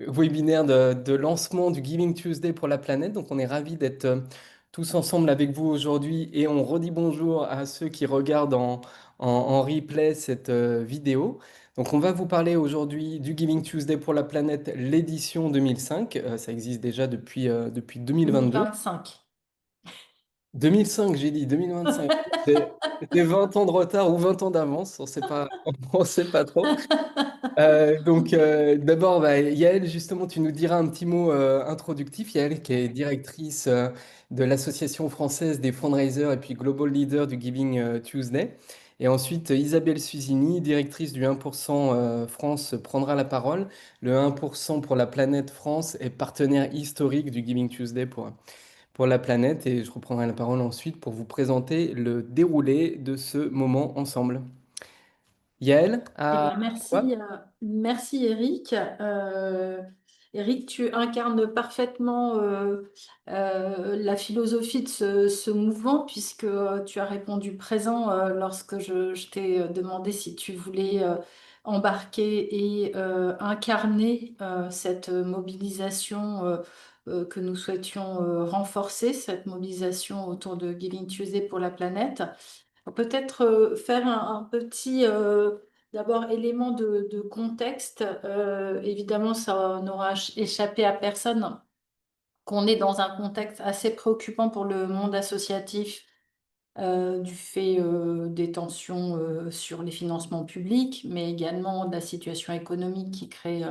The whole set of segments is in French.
webinaire de lancement du Giving Tuesday pour la planète. Donc, on est ravis d'être tous ensemble avec vous aujourd'hui et on redit bonjour à ceux qui regardent en replay cette vidéo. Donc, on va vous parler aujourd'hui du Giving Tuesday pour la planète, l'édition 2005. Ça existe déjà depuis 2022. 2025. 2005, j'ai dit 2025. J'ai 20 ans de retard ou 20 ans d'avance, on sait pas trop. D'abord, Yael, justement, tu nous diras un petit mot introductif. Yael, qui est directrice de l'Association française des fundraisers et puis Global Leader du Giving Tuesday. Et ensuite, Isabelle Suzini, directrice du 1% France, prendra la parole. Le 1% pour la planète France est partenaire historique du Giving Tuesday pour la planète. Et je reprendrai la parole ensuite pour vous présenter le déroulé de ce moment ensemble. Yael, Eh à bien, toi. merci Eric. Eric, tu incarnes parfaitement la philosophie de ce mouvement puisque tu as répondu présent lorsque je t'ai demandé si tu voulais embarquer et incarner cette mobilisation que nous souhaitions renforcer, cette mobilisation autour de Giving Tuesday pour la planète. Peut-être faire un petit d'abord élément de contexte. Évidemment, ça n'aura échappé à personne qu'on est dans un contexte assez préoccupant pour le monde associatif du fait des tensions sur les financements publics, mais également de la situation économique qui crée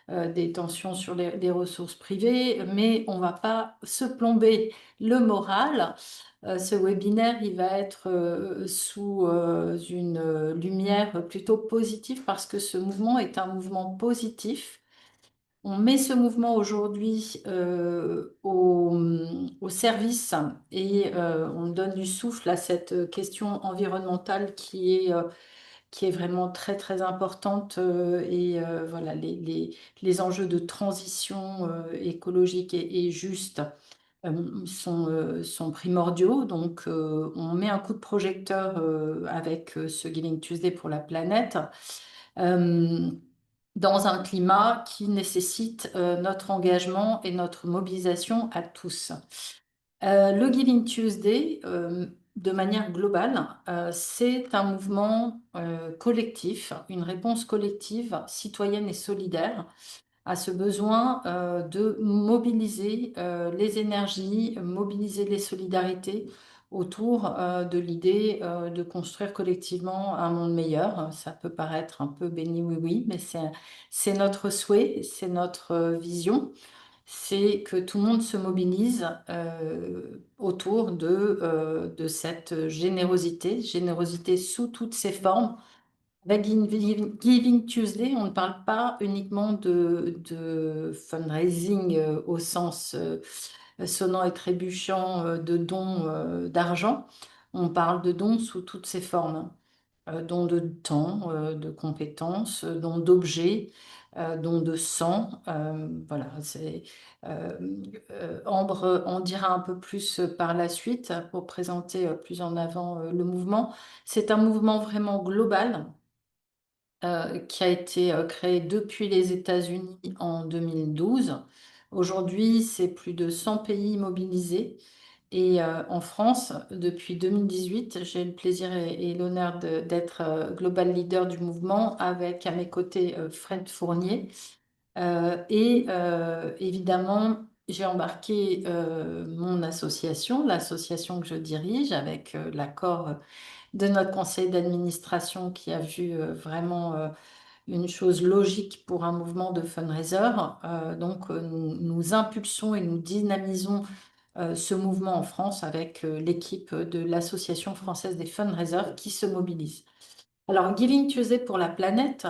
des tensions sur les ressources privées, mais on ne va pas se plomber le moral. Ce webinaire, il va être sous une lumière plutôt positive parce que ce mouvement est un mouvement positif. On met ce mouvement aujourd'hui au service et on donne du souffle à cette question environnementale qui est vraiment très très importante et voilà les enjeux de transition écologique et juste sont primordiaux. Donc on met un coup de projecteur avec ce Giving Tuesday pour la planète euh, dans un climat qui nécessite notre engagement et notre mobilisation à tous. Le Giving Tuesday, de manière globale, c'est un mouvement collectif, une réponse collective, citoyenne et solidaire à ce besoin de mobiliser les énergies, mobiliser les solidarités autour de l'idée de construire collectivement un monde meilleur. Ça peut paraître un peu béni oui-oui, mais c'est notre souhait, c'est notre vision, c'est que tout le monde se mobilise autour de cette générosité, générosité sous toutes ses formes. Avec Giving Tuesday, on ne parle pas uniquement de fundraising au sens sonnant et trébuchant de dons d'argent. On parle de dons sous toutes ses formes. Dons de temps, de compétences, dons d'objets, dons de sang. Voilà, euh, Ambre en dira un peu plus par la suite pour présenter plus en avant le mouvement. C'est un mouvement vraiment global qui a été créé depuis les États-Unis en 2012. Aujourd'hui, c'est plus de 100 pays mobilisés. Et en France, depuis 2018, j'ai le plaisir et l'honneur d'être global leader du mouvement avec à mes côtés Fred Fournier. Évidemment, j'ai embarqué mon association, l'association que je dirige, avec l'accord de notre conseil d'administration qui a vu vraiment une chose logique pour un mouvement de fundraiser. Nous impulsons et nous dynamisons ce mouvement en France avec l'équipe de l'Association française des fundraisers qui se mobilise. Alors, Giving Tuesday pour la planète,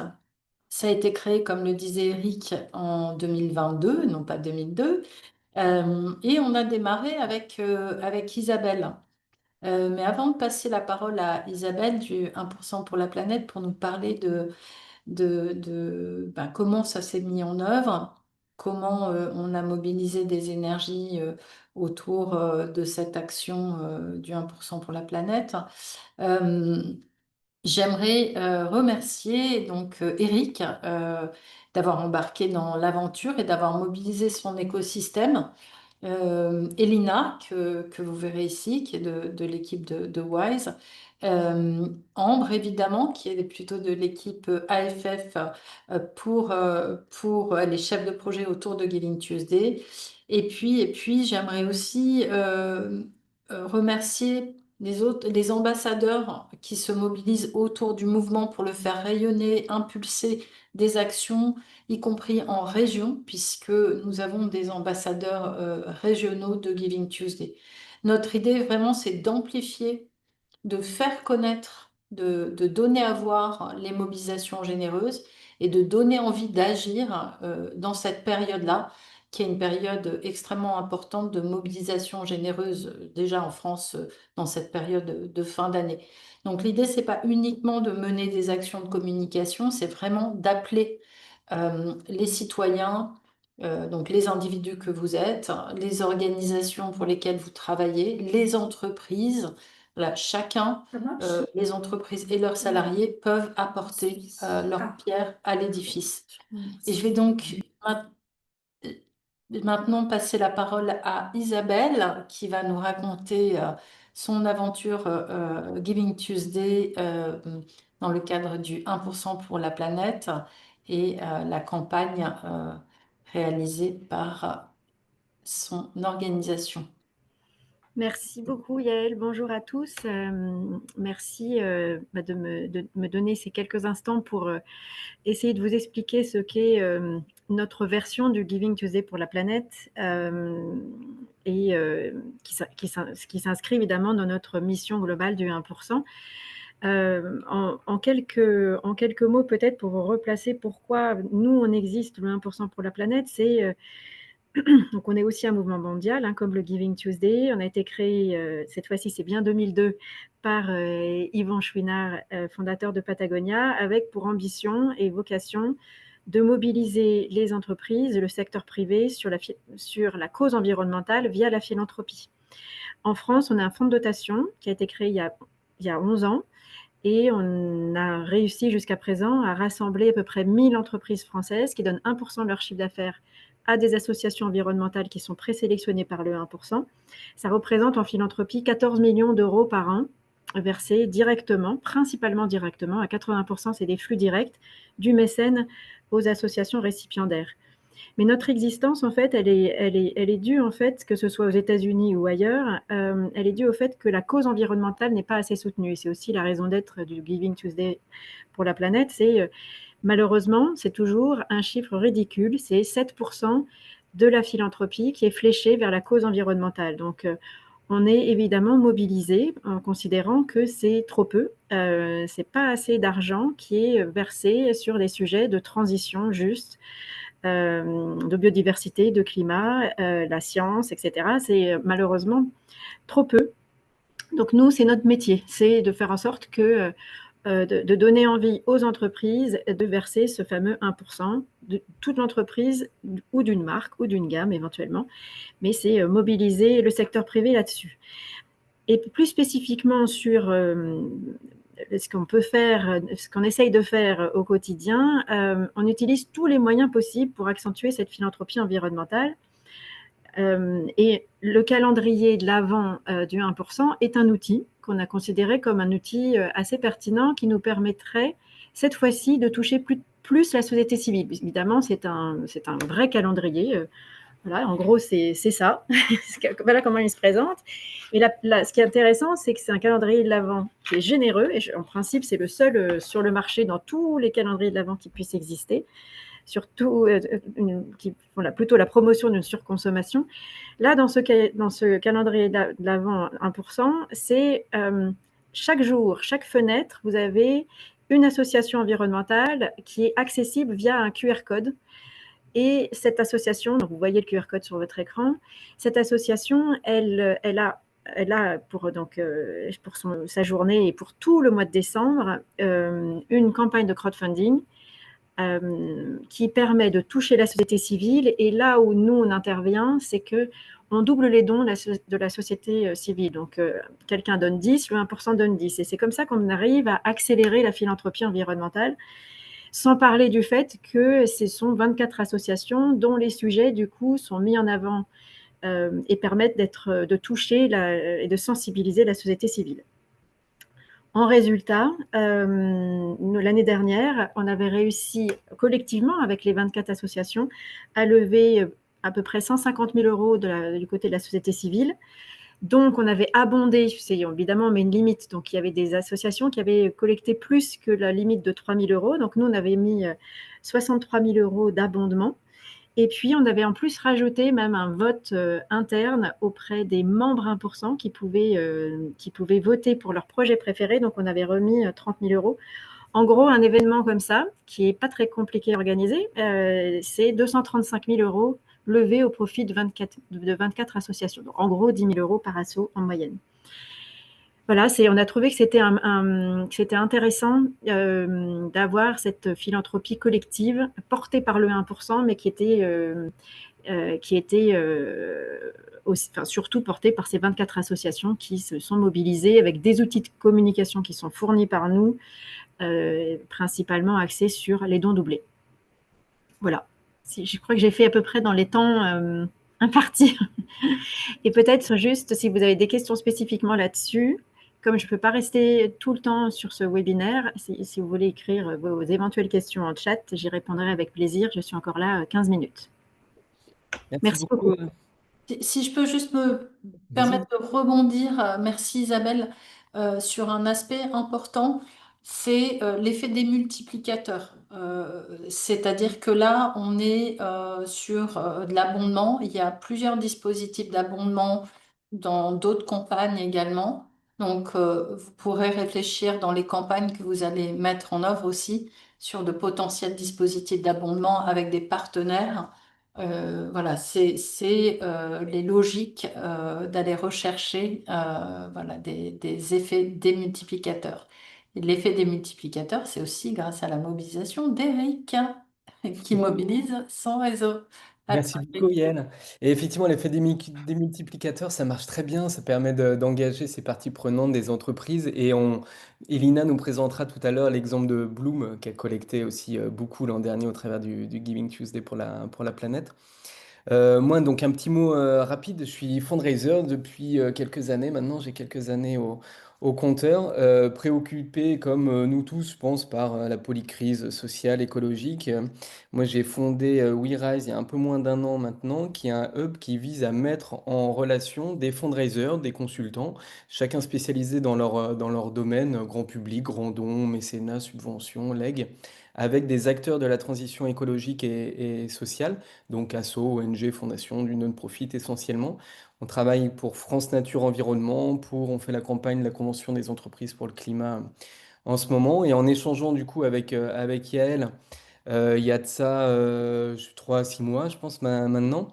ça a été créé, comme le disait Eric, en 2022, non pas 2002, et on a démarré avec Isabelle. Mais avant de passer la parole à Isabelle du 1% pour la planète pour nous parler de comment ça s'est mis en œuvre, comment on a mobilisé des énergies autour de cette action du 1% pour la planète. Euh, J'aimerais remercier donc Eric d'avoir embarqué dans l'aventure et d'avoir mobilisé son écosystème. Elina, que vous verrez ici, qui est de l'équipe de Wise. Ambre, évidemment, qui est plutôt de l'équipe AFF pour les chefs de projet autour de Giving Tuesday. Et puis j'aimerais aussi remercier les ambassadeurs qui se mobilisent autour du mouvement pour le faire rayonner, impulser des actions y compris en région, puisque nous avons des ambassadeurs régionaux de Giving Tuesday. Notre idée vraiment, c'est d'amplifier, de faire connaître, de donner à voir les mobilisations généreuses et de donner envie d'agir dans cette période-là, qui est une période extrêmement importante de mobilisation généreuse déjà en France dans cette période de fin d'année. Donc l'idée, c'est pas uniquement de mener des actions de communication, c'est vraiment d'appeler les citoyens, donc les individus que vous êtes, les organisations pour lesquelles vous travaillez, les entreprises. Voilà, chacun, les entreprises et leurs salariés peuvent apporter leur pierre à l'édifice. Et je vais donc maintenant passer la parole à Isabelle qui va nous raconter son aventure Giving Tuesday dans le cadre du 1% pour la planète et la campagne réalisée par son organisation. Merci beaucoup Yael, bonjour à tous. Merci de me donner ces quelques instants pour essayer de vous expliquer ce qu'est notre version du Giving Tuesday pour la planète et qui s'inscrit évidemment dans notre mission globale du 1%. En quelques mots peut-être pour vous replacer pourquoi nous on existe le 1% pour la planète, c'est donc on est aussi un mouvement mondial, hein, comme le Giving Tuesday. On a été créé, cette fois-ci c'est bien 2002, par Yvan Chouinard, fondateur de Patagonia, avec pour ambition et vocation de mobiliser les entreprises, le secteur privé sur la cause environnementale via la philanthropie. En France, on a un fonds de dotation qui a été créé il y a 11 ans et on a réussi jusqu'à présent à rassembler à peu près 1000 entreprises françaises qui donnent 1% de leur chiffre d'affaires à des associations environnementales qui sont présélectionnées par le 1%. Ça représente en philanthropie 14 millions d'euros par an versés directement, principalement directement. À 80%, c'est des flux directs du mécène aux associations récipiendaires. Mais notre existence, en fait, elle est due, en fait, que ce soit aux États-Unis ou ailleurs, elle est due au fait que la cause environnementale n'est pas assez soutenue. C'est aussi la raison d'être du Giving Tuesday pour la planète. C'est malheureusement, c'est toujours un chiffre ridicule. C'est 7% de la philanthropie qui est fléchée vers la cause environnementale. Donc, on est évidemment mobilisé en considérant que c'est trop peu. C'est pas assez d'argent qui est versé sur des sujets de transition juste. De biodiversité, de climat, la science, etc. C'est malheureusement trop peu. Donc nous, c'est notre métier, c'est de faire en sorte que de donner envie aux entreprises de verser ce fameux 1% de toute l'entreprise ou d'une marque ou d'une gamme éventuellement, mais c'est mobiliser le secteur privé là-dessus. Et plus spécifiquement sur ce qu'on peut faire, ce qu'on essaye de faire au quotidien, on utilise tous les moyens possibles pour accentuer cette philanthropie environnementale. Et le calendrier de l'Avent du 1% est un outil qu'on a considéré comme un outil assez pertinent qui nous permettrait cette fois-ci de toucher plus la société civile. Évidemment, c'est un vrai calendrier. Voilà, en gros, c'est ça. Voilà comment il se présente. Mais ce qui est intéressant, c'est que c'est un calendrier de l'Avent qui est généreux. Et en principe, c'est le seul sur le marché dans tous les calendriers de l'Avent qui puissent exister. Surtout, qui font plutôt la promotion d'une surconsommation. Là, dans ce calendrier de l'Avent 1%, c'est chaque jour, chaque fenêtre, vous avez une association environnementale qui est accessible via un QR code. Et cette association, donc vous voyez le QR code sur votre écran, cette association, elle a pour sa journée et pour tout le mois de décembre, une campagne de crowdfunding qui permet de toucher la société civile. Et là où nous, on intervient, c'est qu'on double les dons de la société civile. Donc, quelqu'un donne 10, le 1% donne 10. Et c'est comme ça qu'on arrive à accélérer la philanthropie environnementale. Sans parler du fait que ce sont 24 associations dont les sujets, du coup, sont mis en avant et permettent de toucher et de sensibiliser la société civile. En résultat, l'année dernière, on avait réussi collectivement avec les 24 associations à lever à peu près 150 000 euros du côté de la société civile. Donc, on avait abondé, c'est évidemment, mais une limite. Donc, il y avait des associations qui avaient collecté plus que la limite de 3 000 euros. Donc, nous, on avait mis 63 000 euros d'abondement. Et puis, on avait en plus rajouté même un vote interne auprès des membres 1% qui pouvaient voter pour leur projet préféré. Donc, on avait remis 30 000 euros. En gros, un événement comme ça, qui n'est pas très compliqué à organiser, c'est 235 000 euros levés au profit de 24 associations. Donc, en gros, 10 000 euros par asso en moyenne. Voilà, on a trouvé que c'était intéressant d'avoir cette philanthropie collective portée par le 1%, mais qui était surtout portée par ces 24 associations qui se sont mobilisées avec des outils de communication qui sont fournis par nous, principalement axés sur les dons doublés. Voilà. Je crois que j'ai fait à peu près dans les temps impartis. Et peut-être juste, si vous avez des questions spécifiquement là-dessus, comme je ne peux pas rester tout le temps sur ce webinaire, si vous voulez écrire vos éventuelles questions en chat, j'y répondrai avec plaisir. Je suis encore là 15 minutes. Merci beaucoup. Si je peux juste me permettre de rebondir, merci Isabelle, sur un aspect important, c'est l'effet des multiplicateurs. C'est-à-dire que là, on est sur de l'abondement. Il y a plusieurs dispositifs d'abondement dans d'autres campagnes également. Donc, vous pourrez réfléchir dans les campagnes que vous allez mettre en œuvre aussi sur de potentiels dispositifs d'abondement avec des partenaires. Voilà, c'est les logiques d'aller rechercher voilà, des effets démultiplicateurs. Et l'effet démultiplicateur, c'est aussi grâce à la mobilisation d'Eric, qui mobilise son réseau. Merci beaucoup, Yael. Et effectivement, l'effet des multiplicateurs, ça marche très bien. Ça permet d'engager ces parties prenantes des entreprises. Elina nous présentera tout à l'heure l'exemple de Bloom, qui a collecté aussi beaucoup l'an dernier au travers du Giving Tuesday pour la planète. Moi, donc un petit mot rapide, je suis fundraiser depuis quelques années maintenant, j'ai quelques années au compteur, préoccupé comme nous tous, je pense, par la polycrise sociale, écologique. Moi, j'ai fondé WeRise il y a un peu moins d'un an maintenant, qui est un hub qui vise à mettre en relation des fundraisers, des consultants, chacun spécialisé dans leur domaine, grand public, grand don, mécénat, subvention, legs, avec des acteurs de la transition écologique et sociale donc asso, ONG, fondation, du non-profit essentiellement. On travaille pour France Nature Environnement, on fait la campagne de la Convention des entreprises pour le climat en ce moment, et en échangeant du coup avec Yael, il y a de ça 3 à 6 mois, je pense maintenant.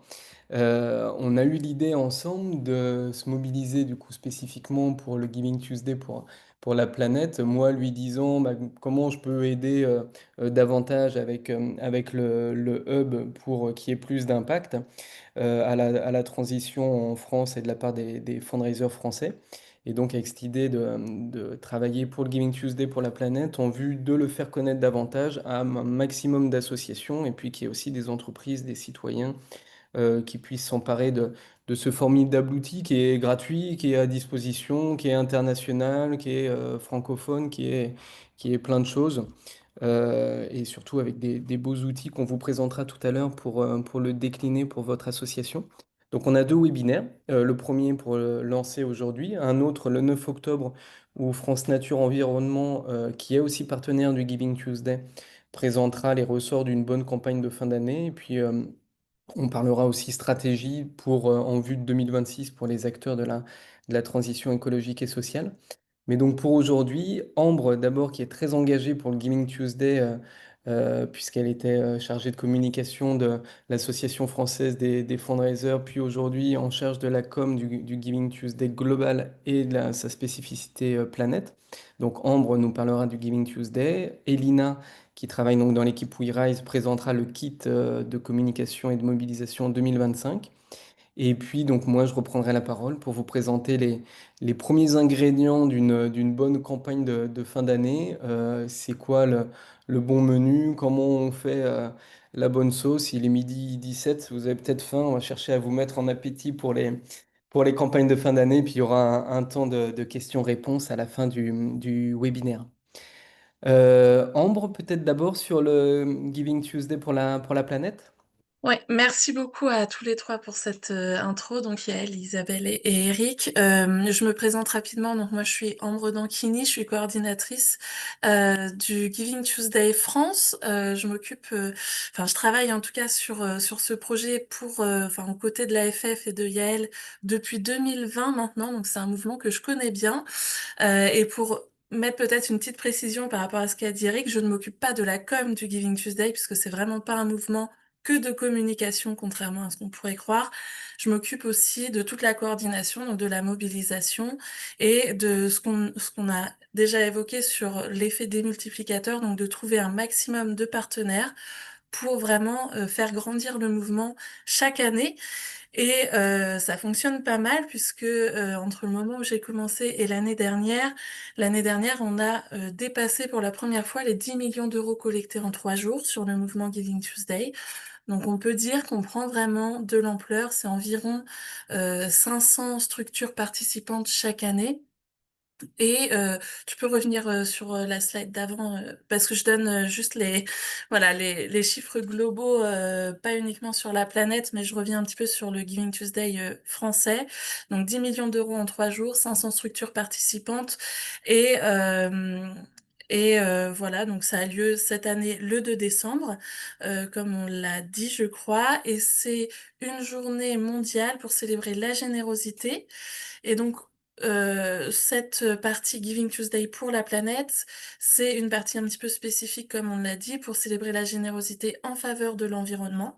On a eu l'idée ensemble de se mobiliser du coup spécifiquement pour le Giving Tuesday pour la planète. Moi, lui disant bah, comment je peux aider davantage avec le hub pour qu'il y ait plus d'impact à la transition en France et de la part des fundraisers français. Et donc avec cette idée de travailler pour le Giving Tuesday pour la planète en vue de le faire connaître davantage à un maximum d'associations et puis qu'il y ait aussi des entreprises, des citoyens qui puissent s'emparer de ce formidable outil qui est gratuit, qui est à disposition, qui est international, qui est francophone, qui est plein de choses. Et surtout avec des beaux outils qu'on vous présentera tout à l'heure pour le décliner pour votre association. Donc on a deux webinaires, le premier pour le lancer aujourd'hui, un autre le 9 octobre où France Nature Environnement, qui est aussi partenaire du Giving Tuesday, présentera les ressorts d'une bonne campagne de fin d'année. Et puis on parlera aussi stratégie en vue de 2026 pour les acteurs de la transition écologique et sociale. Mais donc pour aujourd'hui, Ambre, d'abord, qui est très engagée pour le Giving Tuesday, puisqu'elle était chargée de communication de l'Association française des fundraisers, puis aujourd'hui en charge de la com du Giving Tuesday global et de sa spécificité planète. Donc Ambre nous parlera du Giving Tuesday. Elina, qui travaille donc dans l'équipe WeRise, présentera le kit de communication et de mobilisation 2025. Et puis, donc, moi, je reprendrai la parole pour vous présenter les premiers ingrédients d'une bonne campagne de fin d'année. C'est quoi le bon menu? Comment on fait la bonne sauce? Il est 12h17, vous avez peut-être faim. On va chercher à vous mettre en appétit pour les campagnes de fin d'année. Puis, il y aura un temps de questions-réponses à la fin du webinaire. Ambre, peut-être d'abord sur le Giving Tuesday pour la planète? Ouais, merci beaucoup à tous les trois pour cette intro, donc Yael, Isabelle et Eric. Je me présente rapidement, donc moi je suis Ambre Danchini, je suis coordinatrice du Giving Tuesday France. Je m'occupe, enfin je travaille en tout cas sur ce projet pour, enfin aux côtés de l'AFF et de Yael depuis 2020 maintenant, donc c'est un mouvement que je connais bien. Et pour mettre peut-être une petite précision par rapport à ce qu'a dit Eric, je ne m'occupe pas de la com du Giving Tuesday puisque c'est vraiment pas un mouvement que de communication, contrairement à ce qu'on pourrait croire. Je m'occupe aussi de toute la coordination, donc de la mobilisation et de ce qu'on a déjà évoqué sur l'effet démultiplicateur, donc de trouver un maximum de partenaires pour vraiment faire grandir le mouvement chaque année. Et ça fonctionne pas mal puisque entre le moment où j'ai commencé et l'année dernière, on a dépassé pour la première fois les 10 millions d'euros collectés en 3 jours sur le mouvement Giving Tuesday. Donc on peut dire qu'on prend vraiment de l'ampleur. C'est environ 500 structures participantes chaque année. Et tu peux revenir sur la slide d'avant parce que je donne juste voilà les chiffres globaux, pas uniquement sur la planète, mais je reviens un petit peu sur le Giving Tuesday français. Donc 10 millions d'euros en 3 jours, 500 structures participantes et voilà, donc ça a lieu cette année le 2 décembre, comme on l'a dit, je crois, et c'est une journée mondiale pour célébrer la générosité. Et donc, cette partie Giving Tuesday pour la planète, c'est une partie un petit peu spécifique, comme on l'a dit, pour célébrer la générosité en faveur de l'environnement.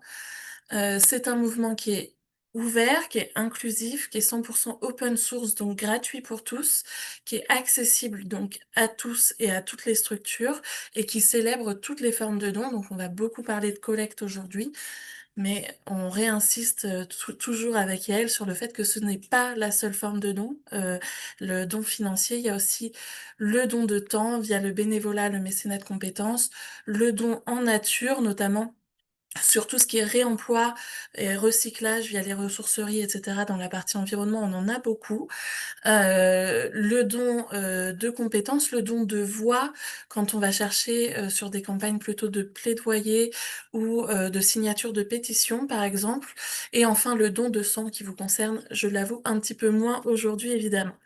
C'est un mouvement qui est ouvert, qui est inclusif, qui est 100% open source, donc gratuit pour tous, qui est accessible donc à tous et à toutes les structures, et qui célèbre toutes les formes de dons. Donc on va beaucoup parler de collecte aujourd'hui. Mais on réinsiste toujours avec elle sur le fait que ce n'est pas la seule forme de don. Le don financier, il y a aussi le don de temps via le bénévolat, le mécénat de compétences, le don en nature, notamment sur tout ce qui est réemploi et recyclage via les ressourceries, etc. Dans la partie environnement, on en a beaucoup. Le don de compétences, le don de voix, quand on va chercher sur des campagnes plutôt de plaidoyer ou de signature de pétition, par exemple. Et enfin, le don de sang qui vous concerne, je l'avoue, un petit peu moins aujourd'hui, évidemment.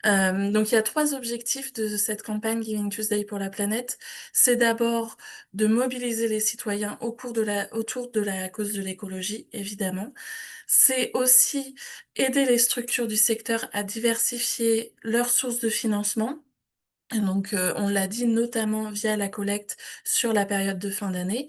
Donc il y a 3 objectifs de cette campagne Giving Tuesday pour la planète. C'est d'abord de mobiliser les citoyens autour de la cause de l'écologie, évidemment. C'est aussi aider les structures du secteur à diversifier leurs sources de financement. Et donc, on l'a dit notamment via la collecte sur la période de fin d'année.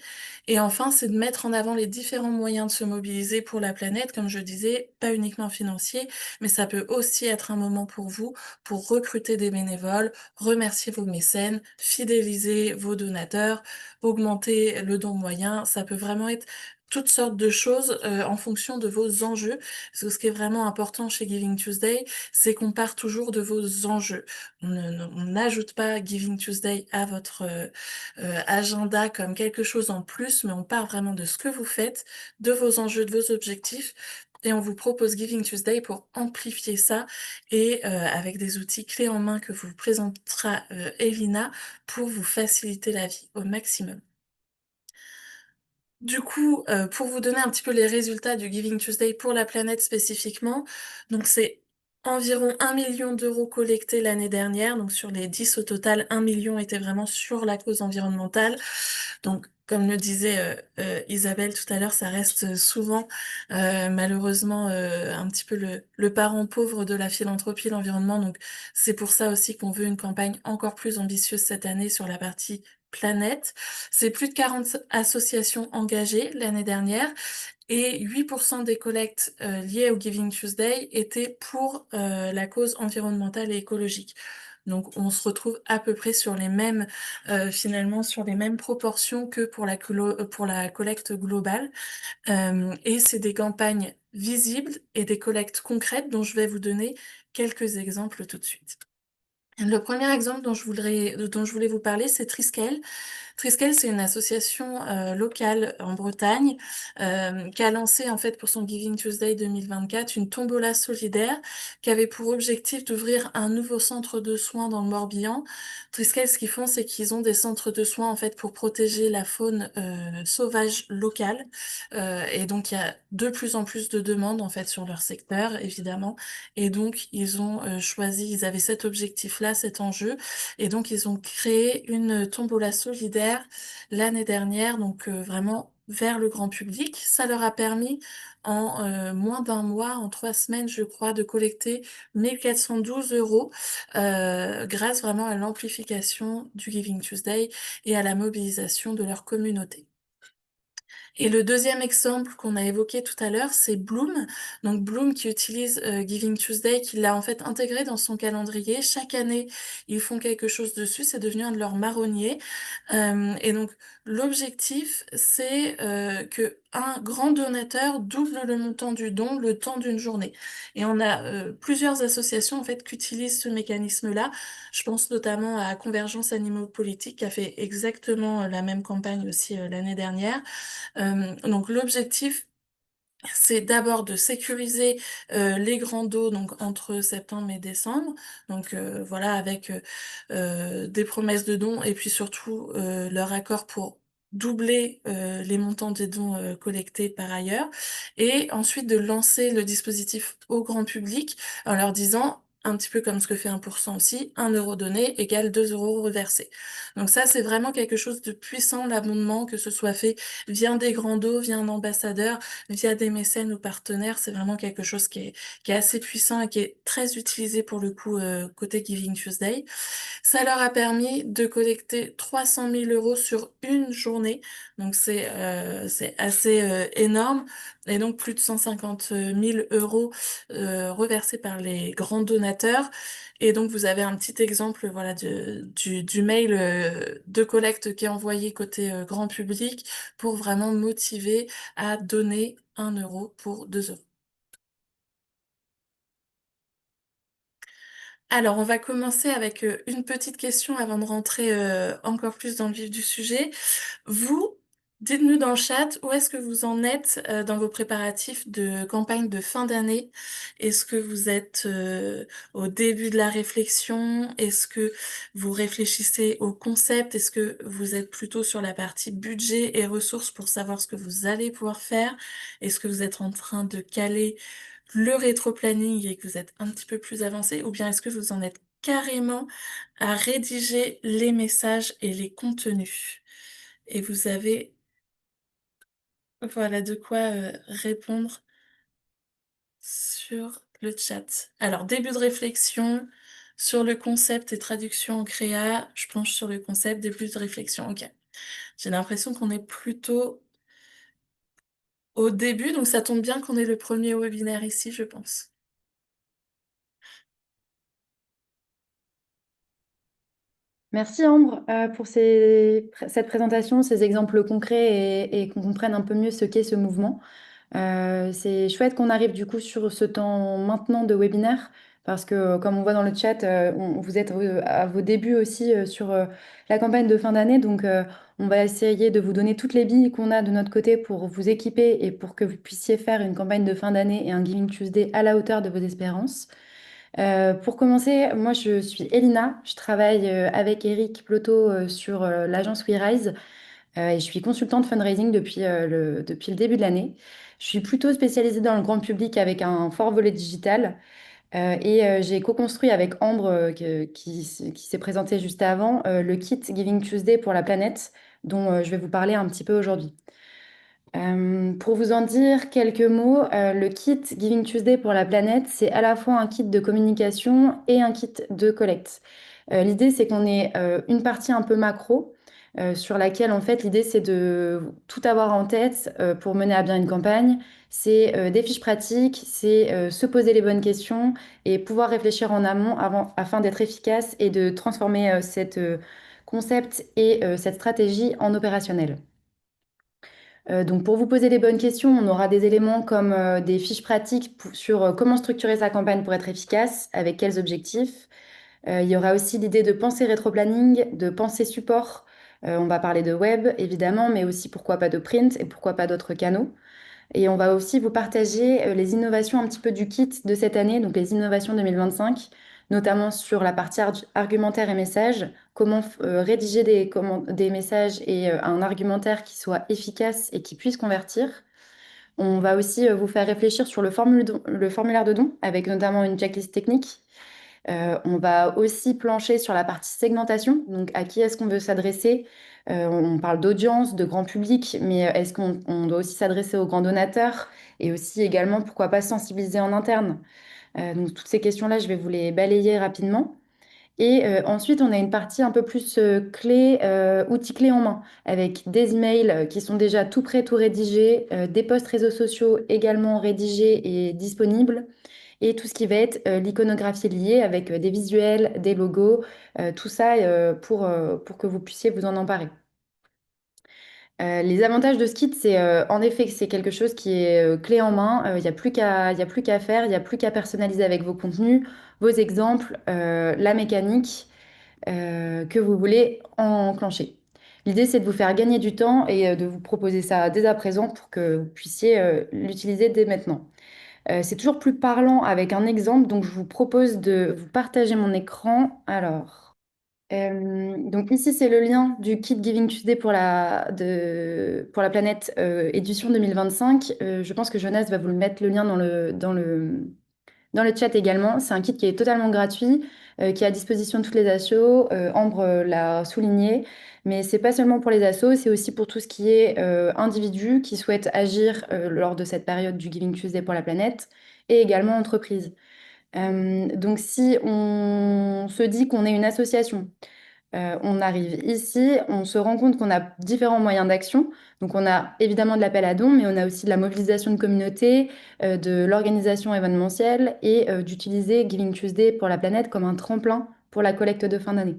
Et enfin, c'est de mettre en avant les différents moyens de se mobiliser pour la planète, comme je disais, pas uniquement financier, mais ça peut aussi être un moment pour vous pour recruter des bénévoles, remercier vos mécènes, fidéliser vos donateurs, augmenter le don moyen. Ça peut vraiment être toutes sortes de choses en fonction de vos enjeux. Parce que ce qui est vraiment important chez Giving Tuesday, c'est qu'on part toujours de vos enjeux. On n'ajoute pas Giving Tuesday à votre agenda comme quelque chose en plus, mais on part vraiment de ce que vous faites, de vos enjeux, de vos objectifs, et on vous propose Giving Tuesday pour amplifier ça et avec des outils clés en main que vous présentera Elina pour vous faciliter la vie au maximum. Du coup, pour vous donner un petit peu les résultats du Giving Tuesday pour la planète spécifiquement, donc c'est environ 1 million d'euros collectés l'année dernière. Donc sur les 10 au total, 1 million était vraiment sur la cause environnementale. Donc comme le disait Isabelle tout à l'heure, ça reste souvent malheureusement un petit peu le parent pauvre de la philanthropie, l'environnement. Donc c'est pour ça aussi qu'on veut une campagne encore plus ambitieuse cette année sur la partie planète. C'est plus de 40 associations engagées l'année dernière et 8% des collectes liées au Giving Tuesday étaient pour la cause environnementale et écologique. Donc on se retrouve à peu près sur les mêmes, finalement sur les mêmes proportions que pour pour la collecte globale. Et c'est des campagnes visibles et des collectes concrètes dont je vais vous donner quelques exemples tout de suite. Le premier exemple dont je voulais vous parler, c'est Triskel. Triskel, c'est une association locale en Bretagne qui a lancé en fait pour son Giving Tuesday 2024 une tombola solidaire qui avait pour objectif d'ouvrir un nouveau centre de soins dans le Morbihan. Triskel, ce qu'ils font, c'est qu'ils ont des centres de soins en fait pour protéger la faune sauvage locale. Et donc il y a de plus en plus de demandes en fait sur leur secteur, évidemment. Et donc ils ont choisi, ils avaient cet objectif-là, cet enjeu. Et donc, ils ont créé une tombola solidaire l'année dernière, donc vraiment vers le grand public. Ça leur a permis, en moins d'un mois, en 3 semaines, je crois, de collecter 1 412 € grâce vraiment à l'amplification du Giving Tuesday et à la mobilisation de leur communauté. Et le deuxième exemple qu'on a évoqué tout à l'heure, c'est Bloom. Donc Bloom qui utilise Giving Tuesday, qui l'a en fait intégré dans son calendrier. Chaque année, ils font quelque chose dessus. C'est devenu un de leurs marronniers. Et donc l'objectif, c'est que un grand donateur double le montant du don le temps d'une journée. Et on a plusieurs associations en fait qui utilisent ce mécanisme-là. Je pense notamment à Convergence Animaux Politiques qui a fait exactement la même campagne aussi l'année dernière. Donc l'objectif, c'est d'abord de sécuriser les grands dos donc entre septembre et décembre. Donc voilà, avec des promesses de dons et puis surtout leur accord pour doubler les montants des dons collectés par ailleurs. Et ensuite de lancer le dispositif au grand public en leur disant, un petit peu comme ce que fait 1% aussi, 1 € donné égale 2 € reversés. Donc ça, c'est vraiment quelque chose de puissant, l'abondement, que ce soit fait via des grands dos, via un ambassadeur, via des mécènes ou partenaires. C'est vraiment quelque chose qui est assez puissant et qui est très utilisé pour le coup côté Giving Tuesday. Ça leur a permis de collecter 300 000 € sur une journée. Donc c'est assez énorme. Et donc plus de 150 000 € reversés par les grands donateurs. Et donc vous avez un petit exemple voilà, du mail de collecte qui est envoyé côté grand public pour vraiment motiver à donner 1 € pour 2 €. Alors, on va commencer avec une petite question avant de rentrer encore plus dans le vif du sujet. Vous, dites-nous dans le chat où est-ce que vous en êtes dans vos préparatifs de campagne de fin d'année. Est-ce que vous êtes au début de la réflexion? Est-ce que vous réfléchissez au concept? Est-ce que vous êtes plutôt sur la partie budget et ressources pour savoir ce que vous allez pouvoir faire? Est-ce que vous êtes en train de caler le rétro-planning et que vous êtes un petit peu plus avancé? Ou bien est-ce que vous en êtes carrément à rédiger les messages et les contenus? Et vous avez voilà de quoi répondre sur le chat. Alors, début de réflexion sur le concept et traduction en créa. Je penche sur le concept, début de réflexion. Ok. J'ai l'impression qu'on est plutôt au début, donc ça tombe bien qu'on ait le premier webinaire ici, je pense. Merci Ambre pour cette présentation, ces exemples concrets et qu'on comprenne un peu mieux ce qu'est ce mouvement. C'est chouette qu'on arrive du coup sur ce temps maintenant de webinaire parce que comme on voit dans le chat, vous êtes à vos débuts aussi sur la campagne de fin d'année. Donc on va essayer de vous donner toutes les billes qu'on a de notre côté pour vous équiper et pour que vous puissiez faire une campagne de fin d'année et un Giving Tuesday à la hauteur de vos espérances. Pour commencer, moi je suis Elina, je travaille avec Eric Ploto sur l'agence WeRise et je suis consultante fundraising depuis le début de l'année. Je suis plutôt spécialisée dans le grand public avec un fort volet digital et j'ai co-construit avec Ambre qui s'est présentée juste avant le kit Giving Tuesday pour la planète dont je vais vous parler un petit peu aujourd'hui. Pour vous en dire quelques mots, le kit Giving Tuesday pour la planète, c'est à la fois un kit de communication et un kit de collecte. L'idée, c'est qu'on ait une partie un peu macro, sur laquelle, en fait, l'idée, c'est de tout avoir en tête pour mener à bien une campagne. C'est des fiches pratiques, c'est se poser les bonnes questions et pouvoir réfléchir en amont afin d'être efficace et de transformer cette concept et cette stratégie en opérationnel. Donc pour vous poser les bonnes questions, on aura des éléments comme des fiches pratiques sur comment structurer sa campagne pour être efficace, avec quels objectifs. Il y aura aussi l'idée de penser rétro-planning, de penser support. On va parler de web, évidemment, mais aussi pourquoi pas de print et pourquoi pas d'autres canaux. Et on va aussi vous partager les innovations un petit peu du kit de cette année, donc les innovations 2025, notamment sur la partie argumentaire et message, comment rédiger des messages et un argumentaire qui soit efficace et qui puisse convertir. On va aussi vous faire réfléchir sur le formulaire de don, avec notamment une checklist technique. On va aussi plancher sur la partie segmentation, donc à qui est-ce qu'on veut s'adresser. On parle d'audience, de grand public, mais est-ce qu'on doit aussi s'adresser aux grands donateurs et aussi également, pourquoi pas sensibiliser en interne. Donc toutes ces questions-là, je vais vous les balayer rapidement. Et ensuite, on a une partie un peu plus clé, outils clés en main, avec des emails qui sont déjà tout prêts, tout rédigés, des posts réseaux sociaux également rédigés et disponibles, et tout ce qui va être l'iconographie liée avec des visuels, des logos, tout ça pour que vous puissiez vous en emparer. Les avantages de Skit, c'est en effet que c'est quelque chose qui est clé en main. Il n'y a y a plus qu'à faire, il n'y a plus qu'à personnaliser avec vos contenus, vos exemples, la mécanique que vous voulez enclencher. L'idée, c'est de vous faire gagner du temps et de vous proposer ça dès à présent pour que vous puissiez l'utiliser dès maintenant. C'est toujours plus parlant avec un exemple, donc je vous propose de vous partager mon écran. Alors, donc ici, c'est le lien du kit Giving Tuesday pour la planète édition 2025. Je pense que Jonas va vous le mettre le lien dans le chat également. C'est un kit qui est totalement gratuit, qui est à disposition de toutes les assos. Ambre l'a souligné, mais c'est pas seulement pour les assos, c'est aussi pour tout ce qui est individus qui souhaitent agir lors de cette période du Giving Tuesday pour la planète et également entreprises. Donc si on se dit qu'on est une association, on arrive ici, on se rend compte qu'on a différents moyens d'action. Donc, on a évidemment de l'appel à dons, mais on a aussi de la mobilisation de communauté, de l'organisation événementielle et d'utiliser Giving Tuesday pour la planète comme un tremplin pour la collecte de fin d'année.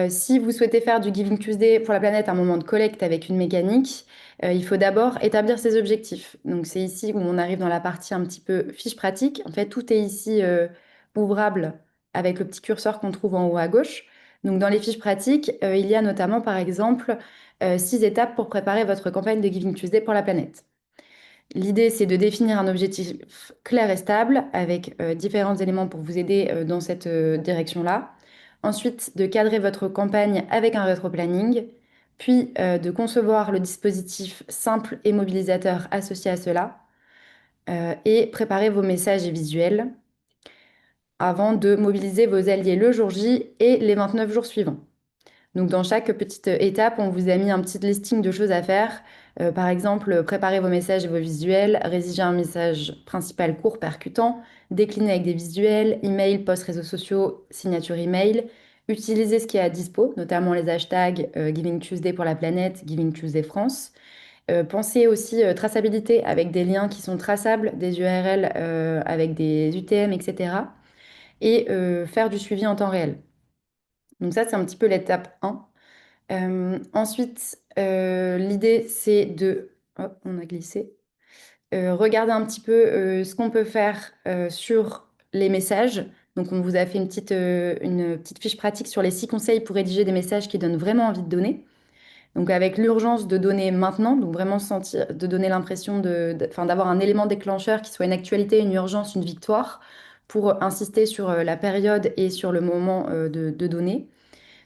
Si vous souhaitez faire du Giving Tuesday pour la planète un moment de collecte avec une mécanique, il faut d'abord établir ses objectifs. Donc c'est ici où on arrive dans la partie un petit peu fiche pratique. En fait, tout est ici ouvrable avec le petit curseur qu'on trouve en haut à gauche. Donc dans les fiches pratiques, il y a notamment par exemple 6 étapes pour préparer votre campagne de Giving Tuesday pour la planète. L'idée, c'est de définir un objectif clair et stable avec différents éléments pour vous aider dans cette direction-là. Ensuite, de cadrer votre campagne avec un rétro-planning, puis de concevoir le dispositif simple et mobilisateur associé à cela, et préparer vos messages et visuels avant de mobiliser vos alliés le jour J et les 29 jours suivants. Donc, dans chaque petite étape, on vous a mis un petit listing de choses à faire. Par exemple, préparer vos messages et vos visuels, rédiger un message principal court, percutant, décliner avec des visuels, email, post réseaux sociaux, signature email, utiliser ce qui est à dispo, notamment les hashtags Giving Tuesday pour la planète, Giving Tuesday France. Pensez aussi traçabilité avec des liens qui sont traçables, des URL avec des UTM, etc. Et faire du suivi en temps réel. Donc ça, c'est un petit peu l'étape 1. Ensuite, l'idée, c'est de... Hop, on a glissé. Regarder un petit peu ce qu'on peut faire sur les messages. Donc, on vous a fait une petite fiche pratique sur les 6 conseils pour rédiger des messages qui donnent vraiment envie de donner. Donc, avec l'urgence de donner maintenant, donc vraiment de donner l'impression enfin, d'avoir un élément déclencheur qui soit une actualité, une urgence, une victoire, pour insister sur la période et sur le moment de donner,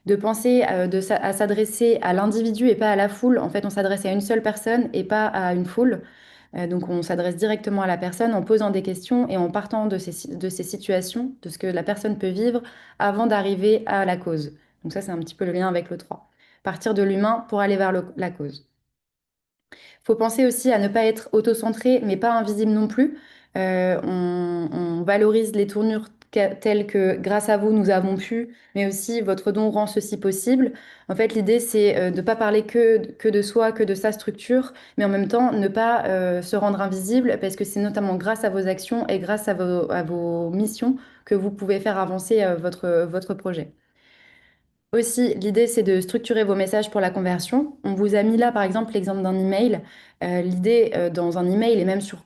de penser à s'adresser à l'individu et pas à la foule. En fait, on s'adresse à une seule personne et pas à une foule. Donc, on s'adresse directement à la personne en posant des questions et en partant de ces situations, de ce que la personne peut vivre avant d'arriver à la cause. Donc ça, c'est un petit peu le lien avec le 3. Partir de l'humain pour aller vers la cause. Il faut penser aussi à ne pas être auto-centré, mais pas invisible non plus. On valorise les tournures tels que grâce à vous, nous avons pu, mais aussi votre don rend ceci possible. En fait, l'idée, c'est de ne pas parler que de soi, que de sa structure, mais en même temps, ne pas se rendre invisible, parce que c'est notamment grâce à vos actions et grâce à vos missions que vous pouvez faire avancer votre projet. Aussi, l'idée, c'est de structurer vos messages pour la conversion. On vous a mis là, par exemple, l'exemple d'un email. L'idée dans un email et même sur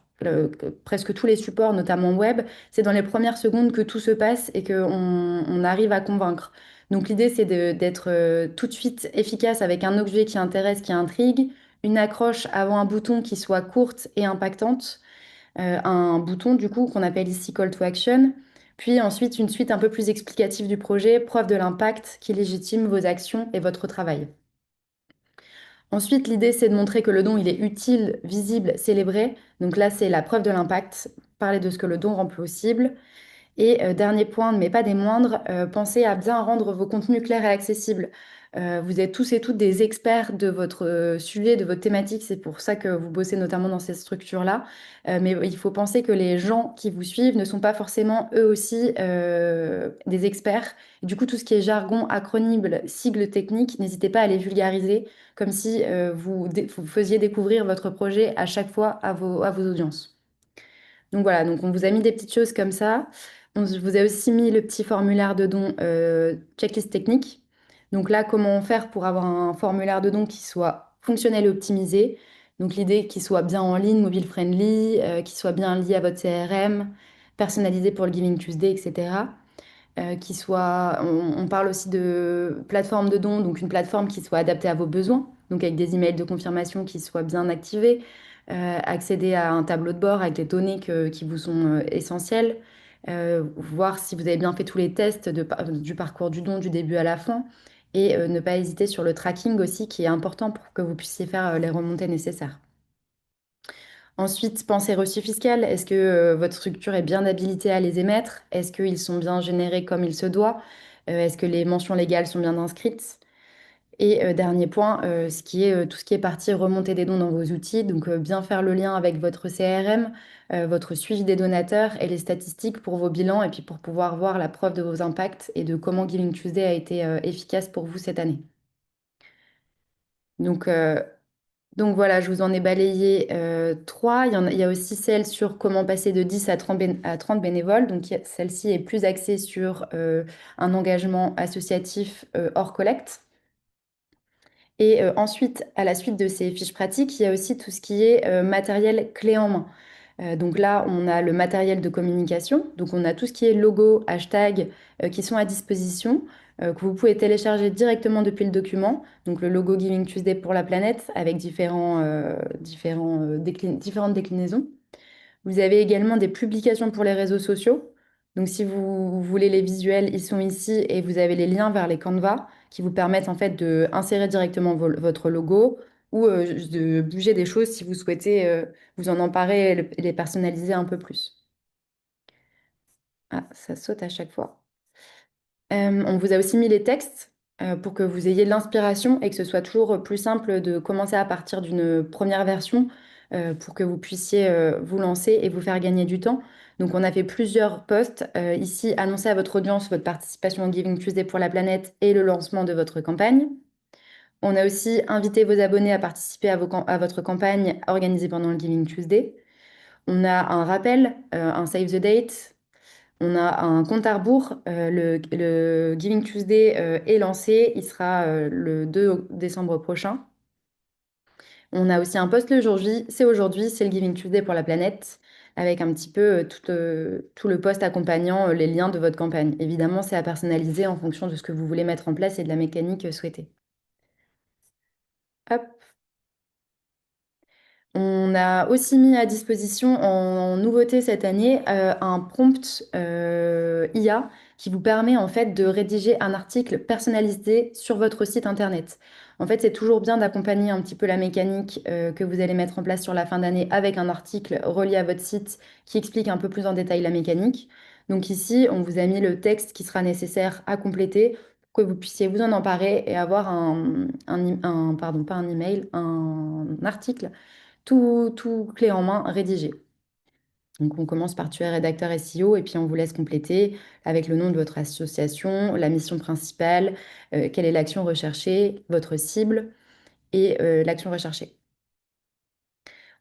presque tous les supports, notamment web, c'est dans les premières secondes que tout se passe et qu'on on arrive à convaincre. Donc l'idée, c'est d'être tout de suite efficace avec un objet qui intéresse, qui intrigue, une accroche avant un bouton qui soit courte et impactante, un bouton du coup qu'on appelle ici Call to Action, puis ensuite une suite un peu plus explicative du projet, preuve de l'impact qui légitime vos actions et votre travail. Ensuite, l'idée c'est de montrer que le don il est utile, visible, célébré. Donc là c'est la preuve de l'impact, parler de ce que le don rend possible. Et dernier point, mais pas des moindres, pensez à bien rendre vos contenus clairs et accessibles. Vous êtes tous et toutes des experts de votre sujet, de votre thématique, c'est pour ça que vous bossez notamment dans cette structure-là. Mais il faut penser que les gens qui vous suivent ne sont pas forcément eux aussi des experts. Et du coup, tout ce qui est jargon, acronyme, sigles techniques, n'hésitez pas à les vulgariser, comme si vous faisiez découvrir votre projet à chaque fois à vos audiences. Donc voilà, donc on vous a mis des petites choses comme ça. On vous a aussi mis le petit formulaire de don checklist technique. Donc là, comment faire pour avoir un formulaire de don qui soit fonctionnel et optimisé. Donc l'idée qu'il soit bien en ligne, mobile friendly, qu'il soit bien lié à votre CRM, personnalisé pour le Giving Tuesday, etc. On parle aussi de plateforme de don, donc une plateforme qui soit adaptée à vos besoins, donc avec des emails de confirmation qui soient bien activés, accéder à un tableau de bord avec les données qui vous sont essentielles, voir si vous avez bien fait tous les tests du parcours du don du début à la fin, et ne pas hésiter sur le tracking aussi, qui est important pour que vous puissiez faire les remontées nécessaires. Ensuite, pensez reçu fiscal. Est-ce que votre structure est bien habilitée à les émettre? Est-ce qu'ils sont bien générés comme il se doit? Est-ce que les mentions légales sont bien inscrites? Et dernier point, tout ce qui est partie remontée des dons dans vos outils. Donc, bien faire le lien avec votre CRM, votre suivi des donateurs et les statistiques pour vos bilans et puis pour pouvoir voir la preuve de vos impacts et de comment Giving Tuesday a été efficace pour vous cette année. Donc, euh, Donc voilà, je vous en ai balayé trois. Il y a aussi celle sur comment passer de 10 à 30 bénévoles. Donc celle-ci est plus axée sur un engagement associatif hors collecte. Et ensuite, à la suite de ces fiches pratiques, il y a aussi tout ce qui est matériel clé en main. Donc là, on a le matériel de communication. Donc on a tout ce qui est logo, hashtag qui sont à disposition, que vous pouvez télécharger directement depuis le document. Donc le logo Giving Tuesday pour la planète avec différentes déclinaisons. Vous avez également des publications pour les réseaux sociaux. Donc, si vous voulez les visuels, ils sont ici et vous avez les liens vers les Canva qui vous permettent en fait de insérer directement votre logo ou de bouger des choses si vous souhaitez vous en emparer et les personnaliser un peu plus. Ah, ça saute à chaque fois. On vous a aussi mis les textes pour que vous ayez de l'inspiration et que ce soit toujours plus simple de commencer à partir d'une première version pour que vous puissiez vous lancer et vous faire gagner du temps. Donc, on a fait plusieurs posts ici, annoncer à votre audience votre participation au Giving Tuesday pour la planète et le lancement de votre campagne. On a aussi invité vos abonnés à participer à votre campagne organisée pendant le Giving Tuesday. On a un rappel, un save the date. On a un compte à rebours. Le Giving Tuesday est lancé. Il sera le 2 décembre prochain. On a aussi un post le jour J. C'est aujourd'hui, c'est le Giving Tuesday pour la planète, avec un petit peu tout le post accompagnant les liens de votre campagne. Évidemment, c'est à personnaliser en fonction de ce que vous voulez mettre en place et de la mécanique souhaitée. Hop. On a aussi mis à disposition en nouveauté cette année un prompt IA qui vous permet en fait de rédiger un article personnalisé sur votre site internet. En fait, c'est toujours bien d'accompagner un petit peu la mécanique que vous allez mettre en place sur la fin d'année avec un article relié à votre site qui explique un peu plus en détail la mécanique. Donc ici, on vous a mis le texte qui sera nécessaire à compléter pour que vous puissiez vous en emparer et avoir pardon, pas un email, un article tout clé en main rédigé. Donc, on commence par tuer rédacteur SEO et puis on vous laisse compléter avec le nom de votre association, la mission principale, quelle est l'action recherchée, votre cible et l'action recherchée.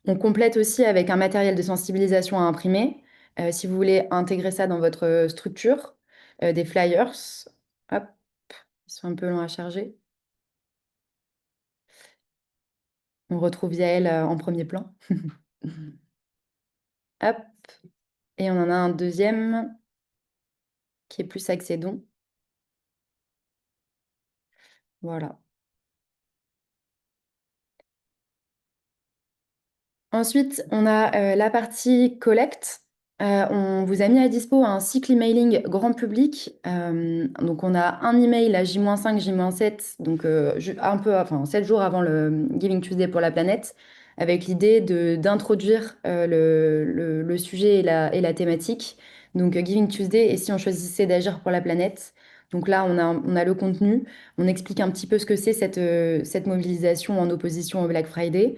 On complète aussi avec un matériel de sensibilisation à imprimer. Si vous voulez intégrer ça dans votre structure, des flyers. Hop, ils sont un peu longs à charger. On retrouve Yael en premier plan. Hop, et on en a un deuxième qui est plus axé don. Voilà. Ensuite, on a la partie collecte. On vous a mis à dispo un cycle emailing grand public. Donc, on a un email à J-5, J-7, donc un peu, enfin 7 jours avant le Giving Tuesday pour la planète, avec l'idée d'introduire le sujet et la thématique. Donc, Giving Tuesday, et si on choisissait d'agir pour la planète. Donc là, on a le contenu. On explique un petit peu ce que c'est cette mobilisation en opposition au Black Friday.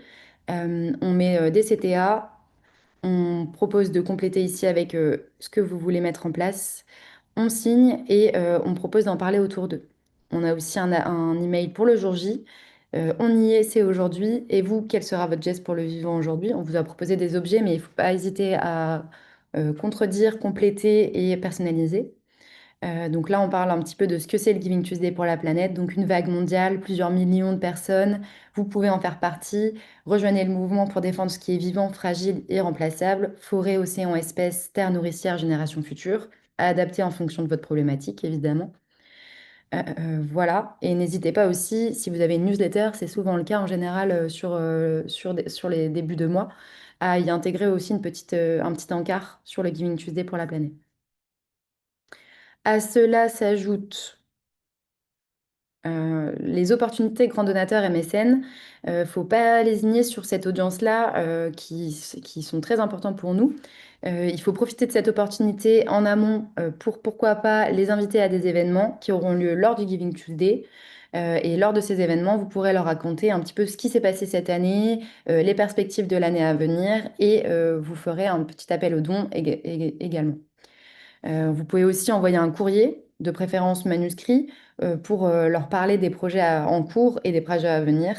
On met des CTA. On propose de compléter ici avec ce que vous voulez mettre en place. On signe et on propose d'en parler autour d'eux. On a aussi un email pour le jour J. On y est, c'est aujourd'hui. Et vous, quel sera votre geste pour le vivant aujourd'hui? On vous a proposé des objets, mais il ne faut pas hésiter à contredire, compléter et personnaliser. Donc là, on parle un petit peu de ce que c'est le Giving Tuesday pour la planète. Donc une vague mondiale, plusieurs millions de personnes. Vous pouvez en faire partie. Rejoignez le mouvement pour défendre ce qui est vivant, fragile et remplaçable. Forêt, océan, espèces, terre nourricière, génération future. À adapter en fonction de votre problématique, évidemment. Voilà. Et n'hésitez pas aussi, si vous avez une newsletter, c'est souvent le cas en général sur les débuts de mois, à y intégrer aussi un petit encart sur le Giving Tuesday pour la planète. À cela s'ajoute les opportunités grands donateurs et mécènes. Faut pas lésigner sur cette audience-là qui sont très importantes pour nous. Il faut profiter de cette opportunité en amont pour pourquoi pas les inviter à des événements qui auront lieu lors du Giving Tuesday. Et lors de ces événements, vous pourrez leur raconter un petit peu ce qui s'est passé cette année, les perspectives de l'année à venir et vous ferez un petit appel aux dons également. Vous pouvez aussi envoyer un courrier, de préférence manuscrit, pour leur parler des projets en cours et des projets à venir.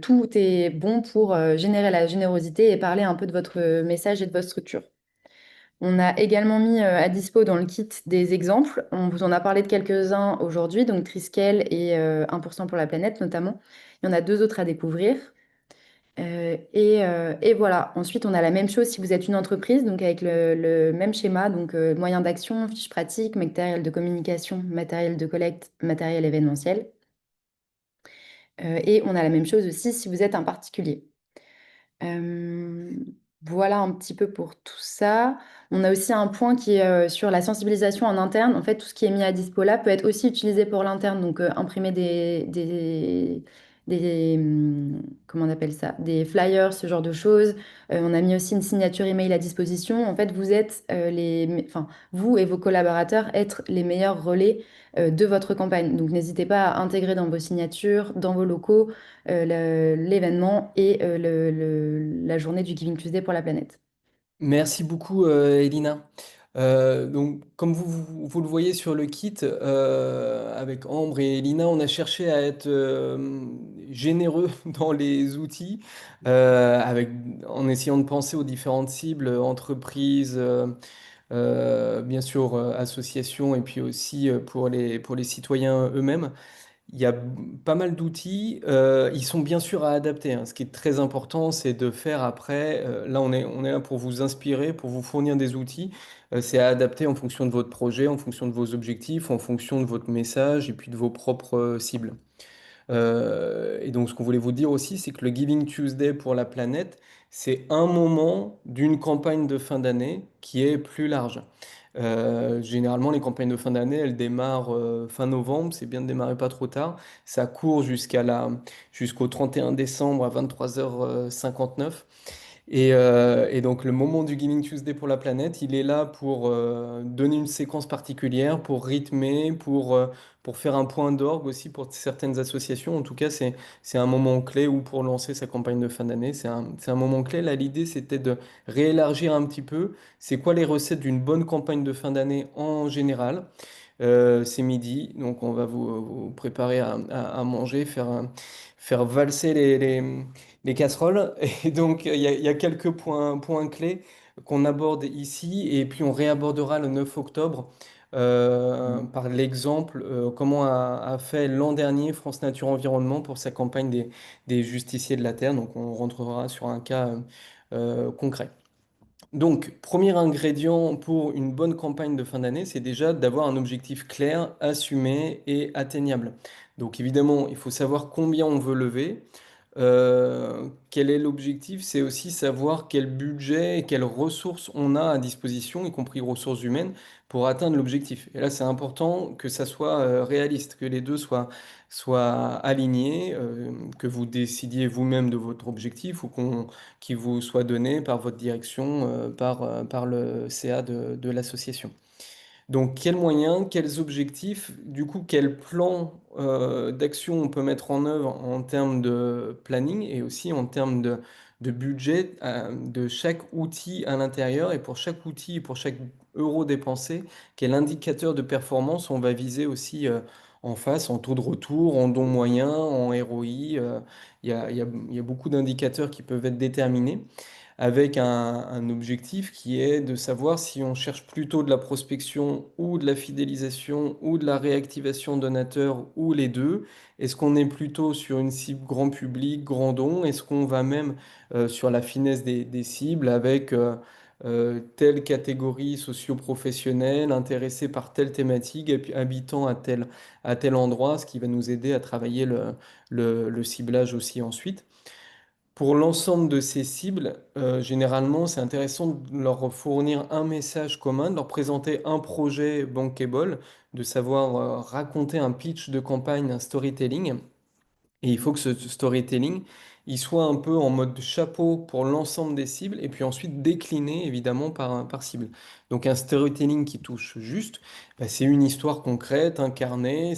Tout est bon pour générer la générosité et parler un peu de votre message et de votre structure. On a également mis à dispo dans le kit des exemples. On vous en a parlé de quelques-uns aujourd'hui, donc Triskel et 1% pour la planète notamment. Il y en a deux autres à découvrir. Et voilà. Ensuite, on a la même chose si vous êtes une entreprise, donc avec le même schéma, donc moyens d'action, fiches pratiques, matériel de communication, matériel de collecte, matériel événementiel. Et on a la même chose aussi si vous êtes un particulier. Euh, voilà un petit peu pour tout ça. On a aussi un point qui est sur la sensibilisation en interne. En fait, tout ce qui est mis à dispo là peut être aussi utilisé pour l'interne, donc imprimer comment on appelle ça? Des flyers, ce genre de choses. On a mis aussi une signature email à disposition. En fait, vous êtes enfin, vous et vos collaborateurs être les meilleurs relais de votre campagne. Donc, n'hésitez pas à intégrer dans vos signatures, dans vos locaux, l'événement et la journée du Giving Tuesday pour la planète. Merci beaucoup, Elina. Donc, comme vous le voyez sur le kit, avec Ambre et Elina, on a cherché à être généreux dans les outils, en essayant de penser aux différentes cibles, entreprises, bien sûr, associations, et puis aussi pour les citoyens eux-mêmes. Il y a pas mal d'outils. Ils sont bien sûr à adapter, hein. Ce qui est très important, c'est de faire après. Là, on est là pour vous inspirer, pour vous fournir des outils. C'est à adapter en fonction de votre projet, en fonction de vos objectifs, en fonction de votre message et puis de vos propres cibles. Et donc, ce qu'on voulait vous dire aussi, c'est que le Giving Tuesday pour la planète, c'est un moment d'une campagne de fin d'année qui est plus large. Généralement, les campagnes de fin d'année, elles démarrent fin novembre. C'est bien de démarrer pas trop tard. Ça court jusqu'au 31 décembre à 23h59. Et donc le moment du Giving Tuesday pour la planète, il est là pour donner une séquence particulière, pour rythmer, pour faire un point d'orgue aussi pour certaines associations. En tout cas, c'est un moment clé ou pour lancer sa campagne de fin d'année. C'est un moment clé. Là, l'idée, c'était de réélargir un petit peu. C'est quoi les recettes d'une bonne campagne de fin d'année en général? C'est midi, donc on va vous préparer à manger, faire valser les casseroles. Et donc, il y a quelques points clés qu'on aborde ici, et puis on réabordera le 9 octobre par l'exemple, comment a fait l'an dernier France Nature Environnement pour sa campagne des justiciers de la Terre. Donc, on rentrera sur un cas concret. Donc, premier ingrédient pour une bonne campagne de fin d'année, c'est déjà d'avoir un objectif clair, assumé et atteignable. Donc, évidemment, il faut savoir combien on veut lever. Quel est l'objectif? C'est aussi savoir quel budget et quelles ressources on a à disposition, y compris ressources humaines, pour atteindre l'objectif. Et là, c'est important que ça soit réaliste, que les deux soient alignés, que vous décidiez vous-même de votre objectif ou qui vous soit donné par votre direction, par le CA de l'association. Donc, quels moyens, quels objectifs, du coup, quel plan d'action on peut mettre en œuvre en termes de planning et aussi en termes de budget de chaque outil à l'intérieur. Et pour chaque outil, pour chaque euro dépensé, quel indicateur de performance on va viser aussi en face, en taux de retour, en don moyen, en ROI. Il y a beaucoup d'indicateurs qui peuvent être déterminés avec un objectif qui est de savoir si on cherche plutôt de la prospection ou de la fidélisation ou de la réactivation donateur ou les deux. Est-ce qu'on est plutôt sur une cible grand public, grand don? Est-ce qu'on va même sur la finesse des cibles avec telle catégorie socio-professionnelle, intéressée par telle thématique, et puis habitant à tel endroit, ce qui va nous aider à travailler le ciblage aussi ensuite. Pour l'ensemble de ces cibles, généralement, c'est intéressant de leur fournir un message commun, de leur présenter un projet bankable, de savoir raconter un pitch de campagne, un storytelling. Et il faut que ce storytelling, il soit un peu en mode chapeau pour l'ensemble des cibles, et puis ensuite décliné évidemment par cible. Donc un storytelling qui touche juste, bah, c'est une histoire concrète, incarnée,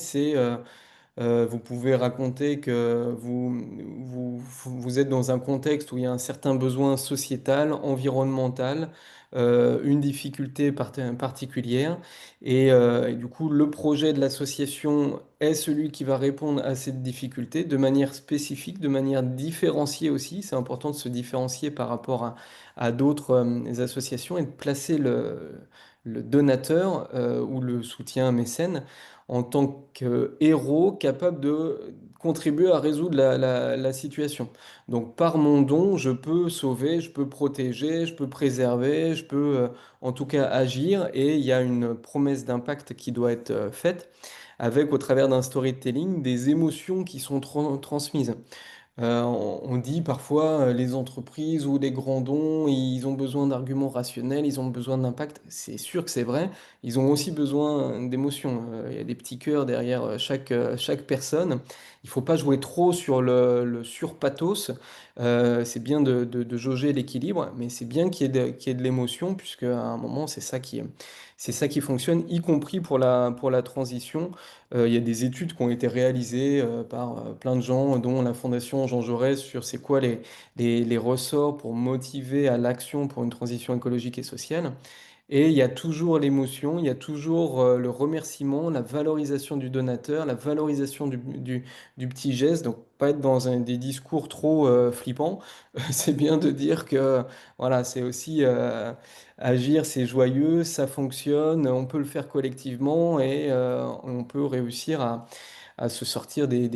vous pouvez raconter que vous êtes dans un contexte où il y a un certain besoin sociétal, environnemental, une difficulté particulière. Et du coup, le projet de l'association est celui qui va répondre à cette difficulté de manière spécifique, de manière différenciée aussi. C'est important de se différencier par rapport à d'autres associations et de placer le donateur ou le soutien mécène en tant que héros capable de contribuer à résoudre la situation. Donc par mon don, je peux sauver, je peux protéger, je peux préserver, je peux en tout cas agir, et il y a une promesse d'impact qui doit être faite avec au travers d'un storytelling des émotions qui sont transmises. On dit parfois les entreprises ou les grands dons, ils ont besoin d'arguments rationnels, ils ont besoin d'impact. C'est sûr que c'est vrai. Ils ont aussi besoin d'émotions. Il y a des petits cœurs derrière chaque personne. Il faut pas jouer trop sur le surpathos. C'est bien de jauger l'équilibre, mais c'est bien qu'il y ait de l'émotion, puisque à un moment, c'est ça qui fonctionne, y compris pour la transition. Il y a des études qui ont été réalisées par plein de gens, dont la Fondation Jean Jaurès, sur c'est quoi les ressorts pour motiver à l'action pour une transition écologique et sociale. Et il y a toujours l'émotion, il y a toujours le remerciement, la valorisation du donateur, la valorisation du petit geste. Donc, pas être dans des discours trop flippants. C'est bien de dire que voilà, c'est aussi agir, c'est joyeux, ça fonctionne, on peut le faire collectivement, et on peut réussir à se sortir des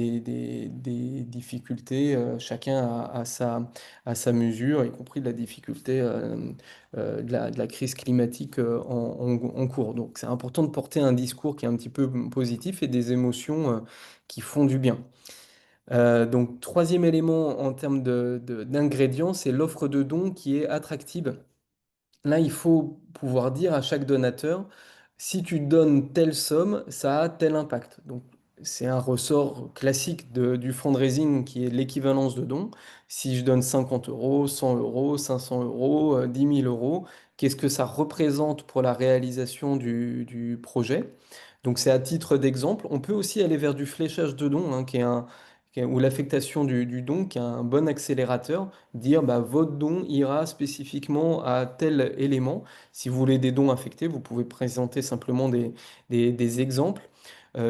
difficultés, chacun à sa mesure, y compris de la difficulté de la crise climatique en cours. Donc c'est important de porter un discours qui est un petit peu positif et des émotions qui font du bien. Donc troisième élément en termes d'ingrédients, c'est l'offre de dons qui est attractive. Là, il faut pouvoir dire à chaque donateur, si tu donnes telle somme, ça a tel impact. Donc, c'est un ressort classique du fundraising qui est l'équivalence de dons. Si je donne 50 euros, 100 euros, 500 euros, 10 000 euros, qu'est-ce que ça représente pour la réalisation du projet? Donc c'est à titre d'exemple. On peut aussi aller vers du fléchage de dons, hein, ou l'affectation du don, qui est un bon accélérateur. Dire bah, votre don ira spécifiquement à tel élément. Si vous voulez des dons affectés, vous pouvez présenter simplement des exemples.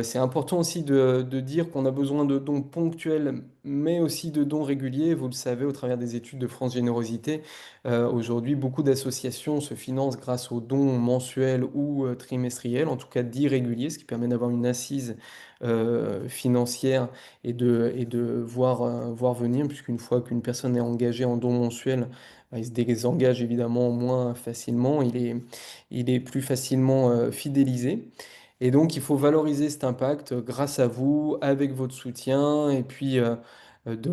C'est important aussi de dire qu'on a besoin de dons ponctuels, mais aussi de dons réguliers. Vous le savez, au travers des études de France Générosité, aujourd'hui, beaucoup d'associations se financent grâce aux dons mensuels ou trimestriels, en tout cas dits réguliers, ce qui permet d'avoir une assise financière et de voir venir, puisqu'une fois qu'une personne est engagée en don mensuel, bah, il se désengage évidemment moins facilement, il est plus facilement fidélisé. Et donc, il faut valoriser cet impact grâce à vous, avec votre soutien. Et puis,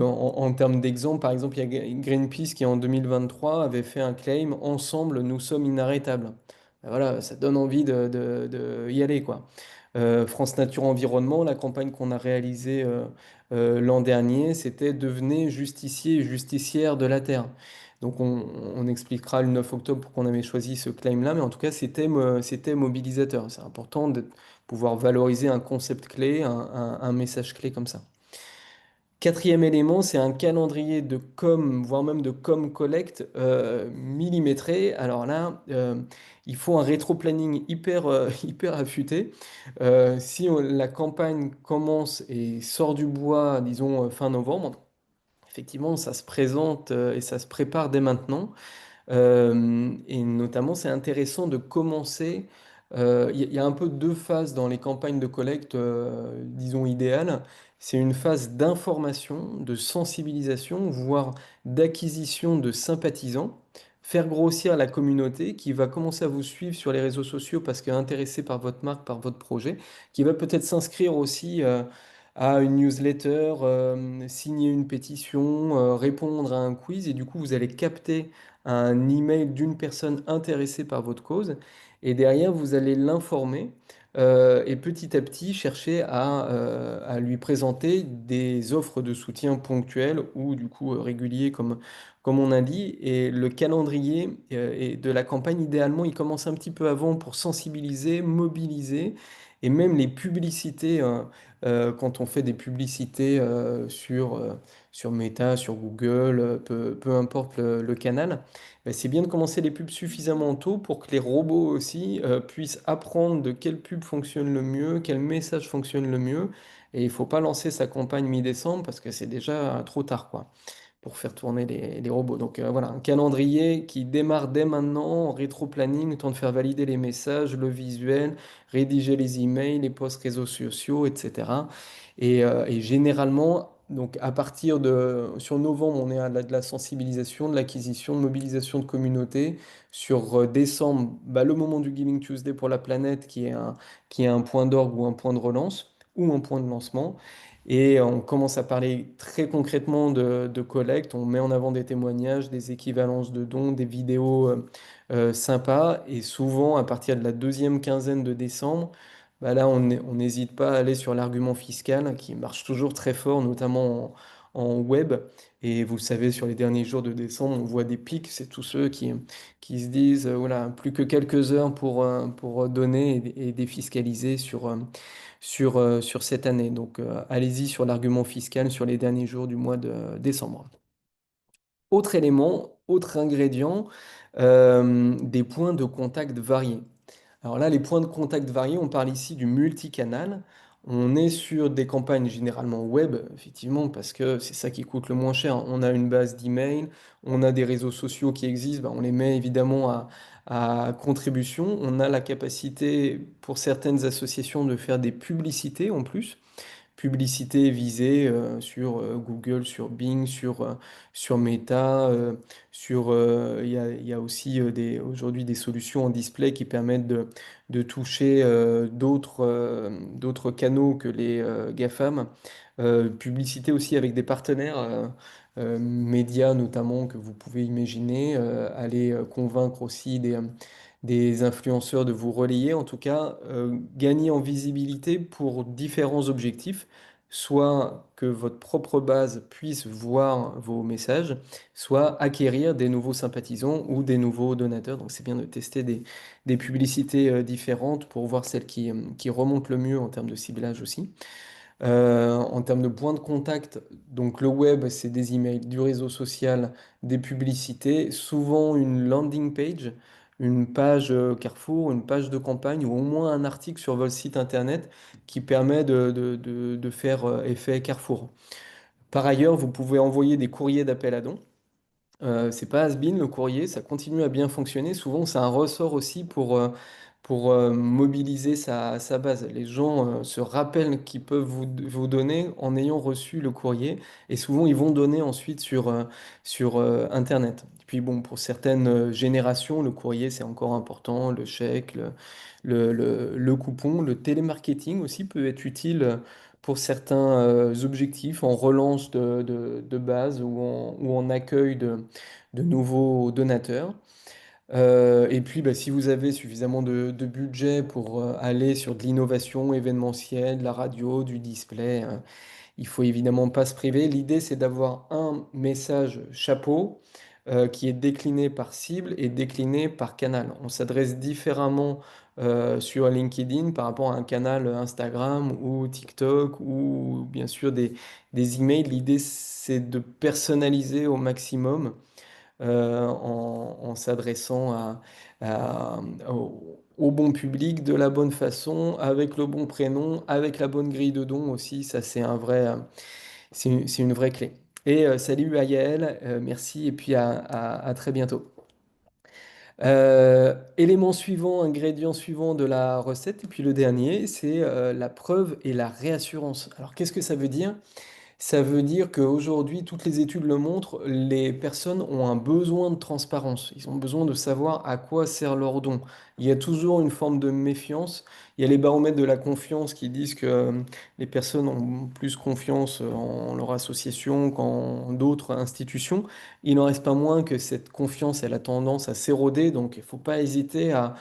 en termes d'exemple, par exemple, il y a Greenpeace qui, en 2023, avait fait un claim: Ensemble, nous sommes inarrêtables. Ben voilà, ça donne envie de y aller, quoi. France Nature Environnement, la campagne qu'on a réalisée l'an dernier, c'était Devenez justicier et justicière de la Terre. Donc on expliquera le 9 octobre pourquoi on avait choisi ce claim-là, mais en tout cas c'était mobilisateur. C'est important de pouvoir valoriser un concept clé, un message clé comme ça. Quatrième élément, c'est un calendrier de com, voire même de com collecte millimétré. Alors là, il faut un rétro-planning hyper affûté. Si la campagne commence et sort du bois, disons fin novembre, effectivement, ça se présente et ça se prépare dès maintenant. Et notamment, c'est intéressant de commencer. Il y a un peu deux phases dans les campagnes de collecte, disons idéales. C'est une phase d'information, de sensibilisation, voire d'acquisition de sympathisants. Faire grossir la communauté qui va commencer à vous suivre sur les réseaux sociaux parce qu'elle est intéressée par votre marque, par votre projet, qui va peut-être s'inscrire aussi à une newsletter, signer une pétition, répondre à un quiz, et du coup, vous allez capter un email d'une personne intéressée par votre cause, et derrière, vous allez l'informer et petit à petit chercher à lui présenter des offres de soutien ponctuelles ou du coup réguliers, comme on a dit. Et le calendrier de la campagne, idéalement, il commence un petit peu avant pour sensibiliser, mobiliser, et même les publicités. Quand on fait des publicités sur Meta, sur Google, peu importe le canal, ben, c'est bien de commencer les pubs suffisamment tôt pour que les robots aussi puissent apprendre de quelle pub fonctionne le mieux, quel message fonctionne le mieux. Et il ne faut pas lancer sa campagne mi-décembre parce que c'est déjà trop tard, quoi, pour faire tourner les robots. Donc voilà, un calendrier qui démarre dès maintenant, en rétro-planning, le temps de faire valider les messages, le visuel, rédiger les emails, les posts réseaux sociaux, etc. Et généralement, donc à partir sur novembre, on est à de la sensibilisation, de l'acquisition, de mobilisation de communauté. Sur décembre, bah, le moment du Giving Tuesday pour la planète, qui est un point d'orgue ou un point de relance ou un point de lancement. Et on commence à parler très concrètement de collecte. On met en avant des témoignages, des équivalences de dons, des vidéos sympas. Et souvent, à partir de la deuxième quinzaine de décembre, bah là, on n'hésite pas à aller sur l'argument fiscal qui marche toujours très fort, notamment en web. Et vous le savez, sur les derniers jours de décembre, on voit des pics. C'est tous ceux qui se disent, voilà, plus que quelques heures pour donner et défiscaliser sur cette année. Donc, allez-y sur l'argument fiscal sur les derniers jours du mois de décembre. Autre élément, autre ingrédient, des points de contact variés. Alors là, les points de contact variés, on parle ici du multicanal. On est sur des campagnes généralement web, effectivement, parce que c'est ça qui coûte le moins cher. On a une base d'email, on a des réseaux sociaux qui existent, ben, on les met évidemment à contribution. On a la capacité pour certaines associations de faire des publicités en plus, publicité visée sur Google, sur Bing, sur Meta, il y a aussi aujourd'hui des solutions en display qui permettent de toucher d'autres canaux que les GAFAM. Publicité aussi avec des partenaires médias notamment que vous pouvez imaginer, aller convaincre aussi des influenceurs de vous relayer, en tout cas, gagner en visibilité pour différents objectifs, soit que votre propre base puisse voir vos messages, soit acquérir des nouveaux sympathisants ou des nouveaux donateurs. Donc c'est bien de tester des publicités différentes pour voir celles qui remontent le mieux en termes de ciblage aussi. En termes de points de contact, donc le web, c'est des emails, du réseau social, des publicités, souvent une landing page, une page Carrefour, une page de campagne ou au moins un article sur votre site internet qui permet de faire effet Carrefour. Par ailleurs, vous pouvez envoyer des courriers d'appel à dons. C'est pas has-been le courrier, ça continue à bien fonctionner. Souvent, c'est un ressort aussi pour mobiliser sa base. Les gens se rappellent qu'ils peuvent vous donner en ayant reçu le courrier et souvent ils vont donner ensuite sur Internet. Et puis bon, pour certaines générations, le courrier c'est encore important, le chèque, le coupon, le télémarketing aussi peut être utile pour certains objectifs en relance de base ou en accueil de nouveaux donateurs. Et puis, bah, si vous avez suffisamment de budget pour aller sur de l'innovation événementielle, de la radio, du display, il faut évidemment pas se priver. L'idée, c'est d'avoir un message chapeau qui est décliné par cible et décliné par canal. On s'adresse différemment sur LinkedIn par rapport à un canal Instagram ou TikTok ou bien sûr des emails. L'idée, c'est de personnaliser au maximum en s'adressant au bon public de la bonne façon, avec le bon prénom, avec la bonne grille de dons aussi. Ça, c'est un vrai, c'est une vraie clé. Et salut à Yael, merci et puis à très bientôt. Élément suivant, ingrédient suivant de la recette, et puis le dernier, c'est la preuve et la réassurance. Alors qu'est-ce que ça veut dire? Ça veut dire qu'aujourd'hui, toutes les études le montrent, les personnes ont un besoin de transparence. Ils ont besoin de savoir à quoi sert leur don. Il y a toujours une forme de méfiance. Il y a les baromètres de la confiance qui disent que les personnes ont plus confiance en leur association qu'en d'autres institutions. Il n'en reste pas moins que cette confiance, elle a tendance à s'éroder. Donc, il ne faut pas hésiter à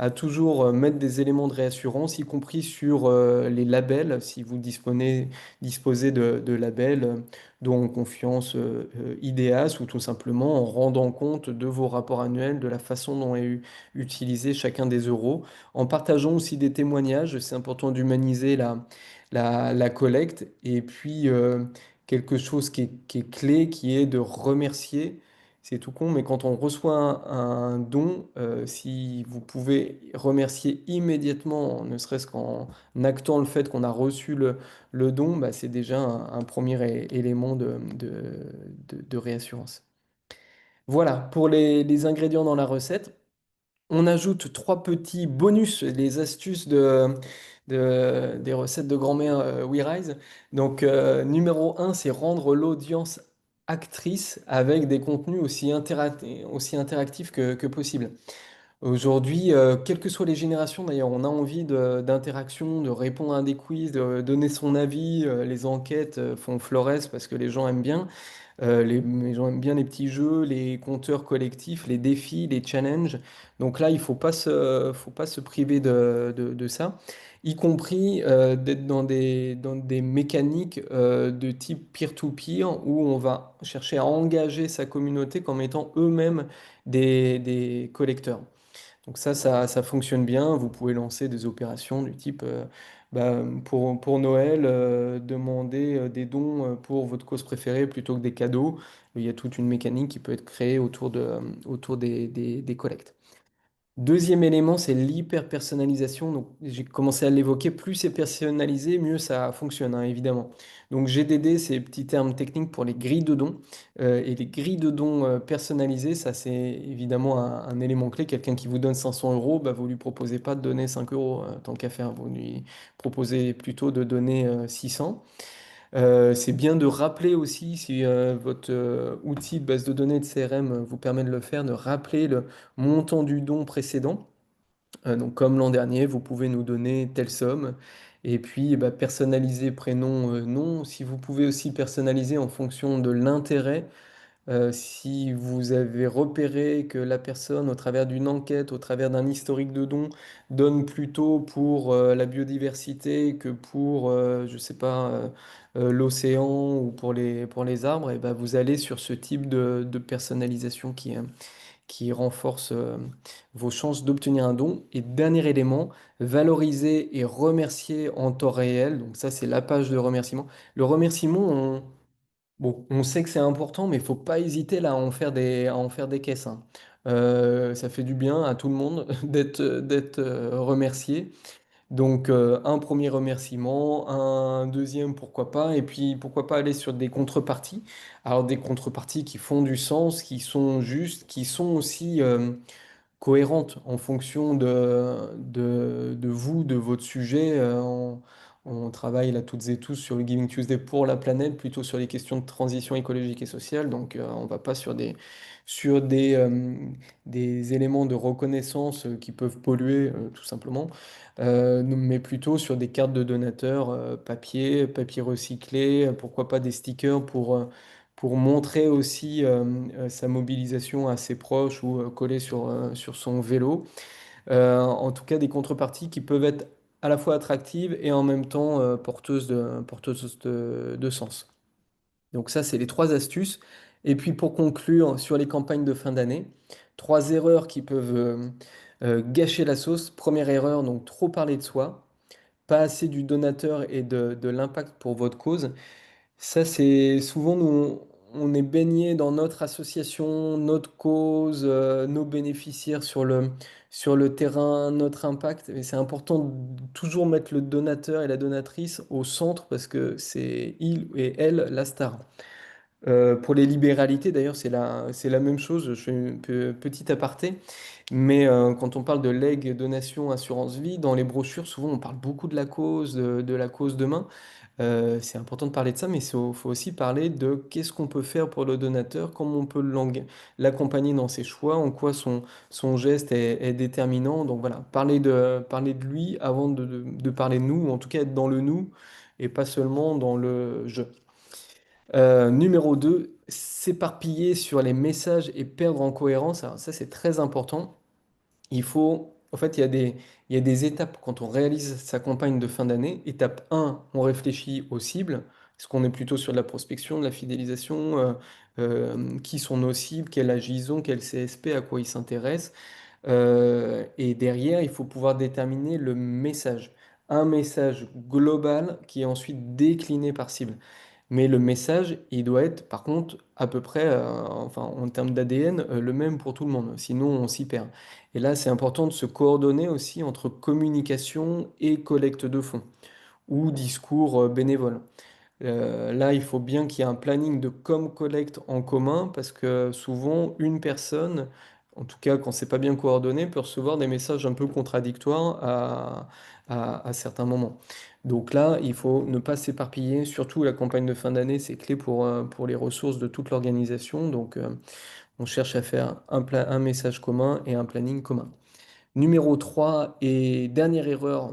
toujours mettre des éléments de réassurance, y compris sur les labels, si vous disposer de labels dont confiance IDEAS ou tout simplement en rendant compte de vos rapports annuels, de la façon dont est utilisé chacun des euros, en partageant aussi des témoignages. C'est important d'humaniser la collecte et puis quelque chose qui est clé, qui est de remercier. C'est tout con, mais quand on reçoit un don, si vous pouvez remercier immédiatement, ne serait-ce qu'en actant le fait qu'on a reçu le don, bah, c'est déjà un premier élément de réassurance. Voilà, pour les ingrédients dans la recette. On ajoute trois petits bonus, les astuces des recettes de grand-mère We Rise. Donc, numéro un, c'est rendre l'audience actrice avec des contenus aussi interactifs que possible. Aujourd'hui, quelles que soient les générations, d'ailleurs, on a envie d'interaction, de répondre à des quiz, de donner son avis. Les enquêtes font florès parce que les gens aiment bien. Les gens aiment bien les petits jeux, les compteurs collectifs, les défis, les challenges. Donc là, il faut pas se priver de ça, y compris d'être dans des mécaniques de type peer-to-peer où on va chercher à engager sa communauté comme étant eux-mêmes des collecteurs. Donc ça fonctionne bien. Vous pouvez lancer des opérations du type, bah, pour Noël, demander des dons pour votre cause préférée plutôt que des cadeaux. Il y a toute une mécanique qui peut être créée autour des collectes. Deuxième élément, c'est l'hyper-personnalisation. Donc, j'ai commencé à l'évoquer. Plus c'est personnalisé, mieux ça fonctionne, hein, évidemment. Donc, GDD, c'est petits termes techniques pour les grilles de dons. Et les grilles de dons personnalisées, ça, c'est évidemment un élément clé. Quelqu'un qui vous donne 500 euros, bah, vous lui proposez pas de donner 5 euros tant qu'à faire. Vous lui proposez plutôt de donner 600. C'est bien de rappeler aussi, si votre outil de base de données de CRM vous permet de le faire, de rappeler le montant du don précédent. Donc comme l'an dernier, vous pouvez nous donner telle somme. Et puis bah, personnaliser prénom, nom. Si vous pouvez aussi personnaliser en fonction de l'intérêt Si vous avez repéré que la personne, au travers d'une enquête, au travers d'un historique de dons, donne plutôt pour la biodiversité que pour, je sais pas, l'océan ou pour les arbres, et ben vous allez sur ce type de personnalisation qui renforce vos chances d'obtenir un don. Et dernier élément, valoriser et remercier en temps réel. Donc ça, c'est la page de remerciement. Le remerciement, bon, on sait que c'est important, mais il faut pas hésiter là à en faire des caisses, hein. Ça fait du bien à tout le monde d'être remercié. Donc un premier remerciement, un deuxième pourquoi pas, et puis pourquoi pas aller sur des contreparties. Alors des contreparties qui font du sens, qui sont justes, qui sont aussi cohérente en fonction de vous, de votre sujet. On travaille là toutes et tous sur le Giving Tuesday pour la planète, plutôt sur les questions de transition écologique et sociale. Donc on va pas sur des éléments de reconnaissance qui peuvent polluer tout simplement, mais plutôt sur des cartes de donateurs papier recyclé, pourquoi pas des stickers pour montrer aussi sa mobilisation à ses proches ou coller sur son vélo. En tout cas, des contreparties qui peuvent être à la fois attractives et en même temps porteuses de sens. Donc ça, c'est les trois astuces. Et puis pour conclure sur les campagnes de fin d'année, trois erreurs qui peuvent gâcher la sauce. Première erreur, donc trop parler de soi, pas assez du donateur et de l'impact pour votre cause. Ça, c'est souvent nous, on est baigné dans notre association, notre cause, nos bénéficiaires sur le terrain, notre impact. Et c'est important de toujours mettre le donateur et la donatrice au centre parce que c'est il et elle la star. Pour les libéralités, d'ailleurs, c'est la même chose. Je fais une petite aparté. Mais quand on parle de legs, donation, assurance vie, dans les brochures, souvent on parle beaucoup de la cause, de la cause demain. C'est important de parler de ça, mais il faut aussi parler de qu'est-ce qu'on peut faire pour le donateur, comment on peut l'accompagner dans ses choix, en quoi son geste est déterminant. Donc voilà, parler de lui avant de parler de nous, ou en tout cas être dans le nous et pas seulement dans le je. Numéro 2, s'éparpiller sur les messages et perdre en cohérence. Alors ça, c'est très important. En fait, il y a des étapes quand on réalise sa campagne de fin d'année. Étape un, on réfléchit aux cibles. Est-ce qu'on est plutôt sur de la prospection, de la fidélisation, qui sont nos cibles, quel âge ils ont, quel CSP, à quoi ils s'intéressent. Et derrière, il faut pouvoir déterminer le message. Un message global qui est ensuite décliné par cible. Mais le message, il doit être, par contre, à peu près, enfin, en termes d'ADN, le même pour tout le monde. Sinon, on s'y perd. Et là, c'est important de se coordonner aussi entre communication et collecte de fonds ou discours bénévole. Là, il faut bien qu'il y ait un planning de com-collecte en commun parce que souvent, une personne, en tout cas quand c'est pas bien coordonné, peut recevoir des messages un peu contradictoires à certains moments. Donc là, il faut ne pas s'éparpiller. Surtout la campagne de fin d'année, c'est clé pour les ressources de toute l'organisation. Donc, on cherche à faire un message commun et un planning commun. Numéro 3 et dernière erreur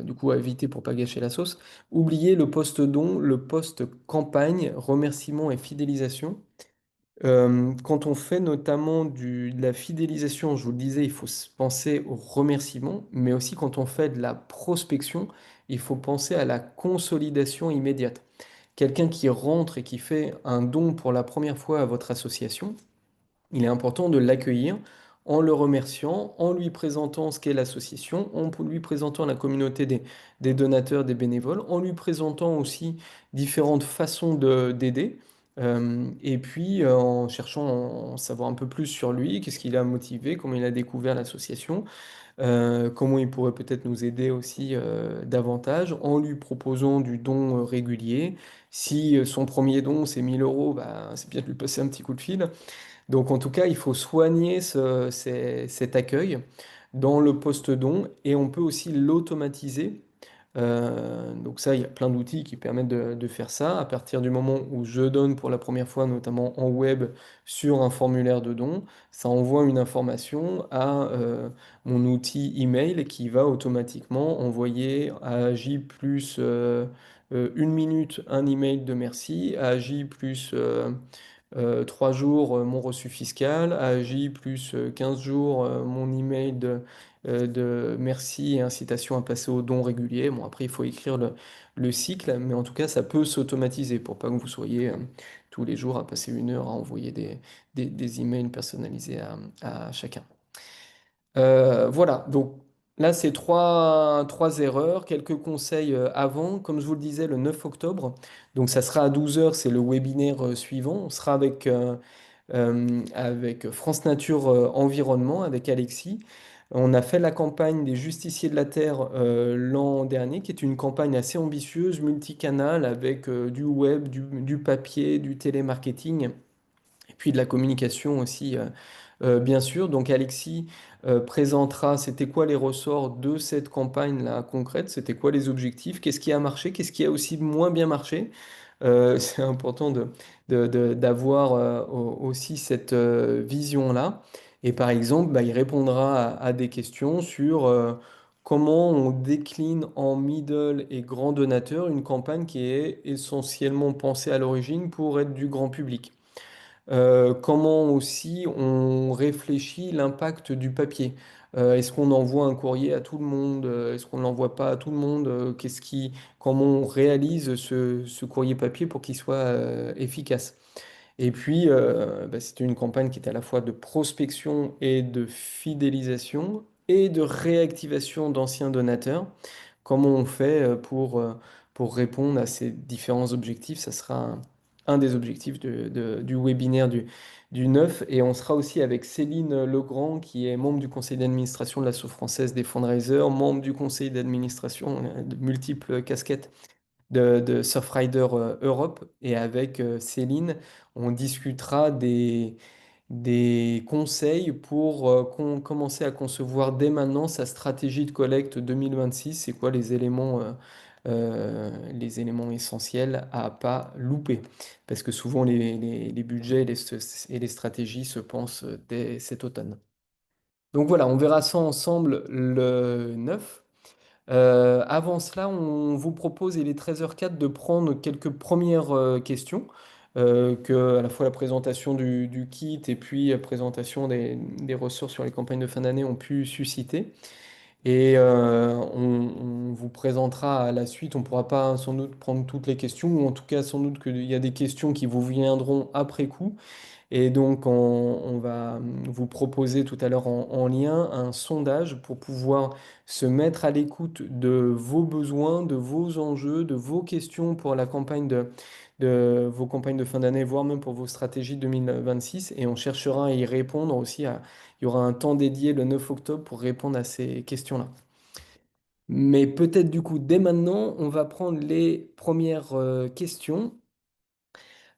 du coup à éviter pour pas gâcher la sauce, oublier le post don, le post campagne, remerciement et fidélisation. Quand on fait notamment de la fidélisation, je vous le disais, il faut penser au remerciement, mais aussi quand on fait de la prospection, il faut penser à la consolidation immédiate. Quelqu'un qui rentre et qui fait un don pour la première fois à votre association, il est important de l'accueillir en le remerciant, en lui présentant ce qu'est l'association, en lui présentant la communauté des donateurs, des bénévoles, en lui présentant aussi différentes façons d'aider. Et puis en cherchant à en savoir un peu plus sur lui, qu'est-ce qui l'a motivé, comment il a découvert l'association, comment il pourrait peut-être nous aider aussi davantage, en lui proposant du don régulier. Si son premier don c'est 1000 euros, bah, c'est bien de lui passer un petit coup de fil. Donc en tout cas, il faut soigner cet accueil dans le post-don et on peut aussi l'automatiser. Donc ça, il y a plein d'outils qui permettent de faire ça. À partir du moment où je donne pour la première fois, notamment en web, sur un formulaire de don, ça envoie une information à mon outil email qui va automatiquement envoyer à J plus une minute, un email de merci, AJ plus 3 jours, mon reçu fiscal, AJ plus 15 jours, mon email de merci et incitation à passer aux dons réguliers. Bon, après, il faut écrire le cycle, mais en tout cas, ça peut s'automatiser pour pas que vous soyez tous les jours à passer 1 heure à envoyer des emails personnalisés à chacun. Voilà, donc là, c'est trois erreurs, quelques conseils avant. Comme je vous le disais, le 9 octobre, donc ça sera à 12 heures, c'est le webinaire suivant. On sera avec France Nature Environnement, avec Alexis. On a fait la campagne des Justiciers de la Terre l'an dernier, qui est une campagne assez ambitieuse, multicanale, avec du web, du papier, du télémarketing, et puis de la communication aussi, bien sûr. Donc Alexis présentera c'était quoi les ressorts de cette campagne-là concrète, c'était quoi les objectifs, qu'est-ce qui a marché, qu'est-ce qui a aussi moins bien marché. C'est important d'avoir aussi cette vision-là. Et par exemple, bah, il répondra à des questions sur comment on décline en middle et grand donateur une campagne qui est essentiellement pensée à l'origine pour être du grand public. Comment aussi on réfléchit l'impact du papier. Est-ce qu'on envoie un courrier à tout le monde? Est-ce qu'on ne l'envoie pas à tout le monde? Comment on réalise ce courrier papier pour qu'il soit efficace? Et puis, bah, c'était une campagne qui était à la fois de prospection et de fidélisation et de réactivation d'anciens donateurs. Comment on fait pour répondre à ces différents objectifs? Ça sera un des objectifs du webinaire du 9. Et on sera aussi avec Céline Legrand, qui est membre du conseil d'administration de l'Asso française des fundraisers, membre du conseil d'administration de multiples casquettes de Surfrider Europe. Et avec Céline, on discutera des conseils pour commencer à concevoir dès maintenant sa stratégie de collecte 2026. C'est quoi les éléments essentiels à pas louper? Parce que souvent les budgets et les stratégies se pensent dès cet automne. Donc voilà, on verra ça ensemble le 9. Avant cela, on vous propose, il est 13h04, de prendre quelques premières questions, que à la fois la présentation du kit et puis la présentation des ressources sur les campagnes de fin d'année ont pu susciter. Et on vous présentera à la suite, on ne pourra pas sans doute prendre toutes les questions, ou en tout cas sans doute qu'il y a des questions qui vous viendront après coup. Et donc, on va vous proposer tout à l'heure en lien un sondage pour pouvoir se mettre à l'écoute de vos besoins, de vos enjeux, de vos questions pour la campagne de vos campagnes de fin d'année, voire même pour vos stratégies 2026. Et on cherchera à y répondre aussi. Il y aura un temps dédié le 9 octobre pour répondre à ces questions-là. Mais peut-être du coup, dès maintenant, on va prendre les premières questions.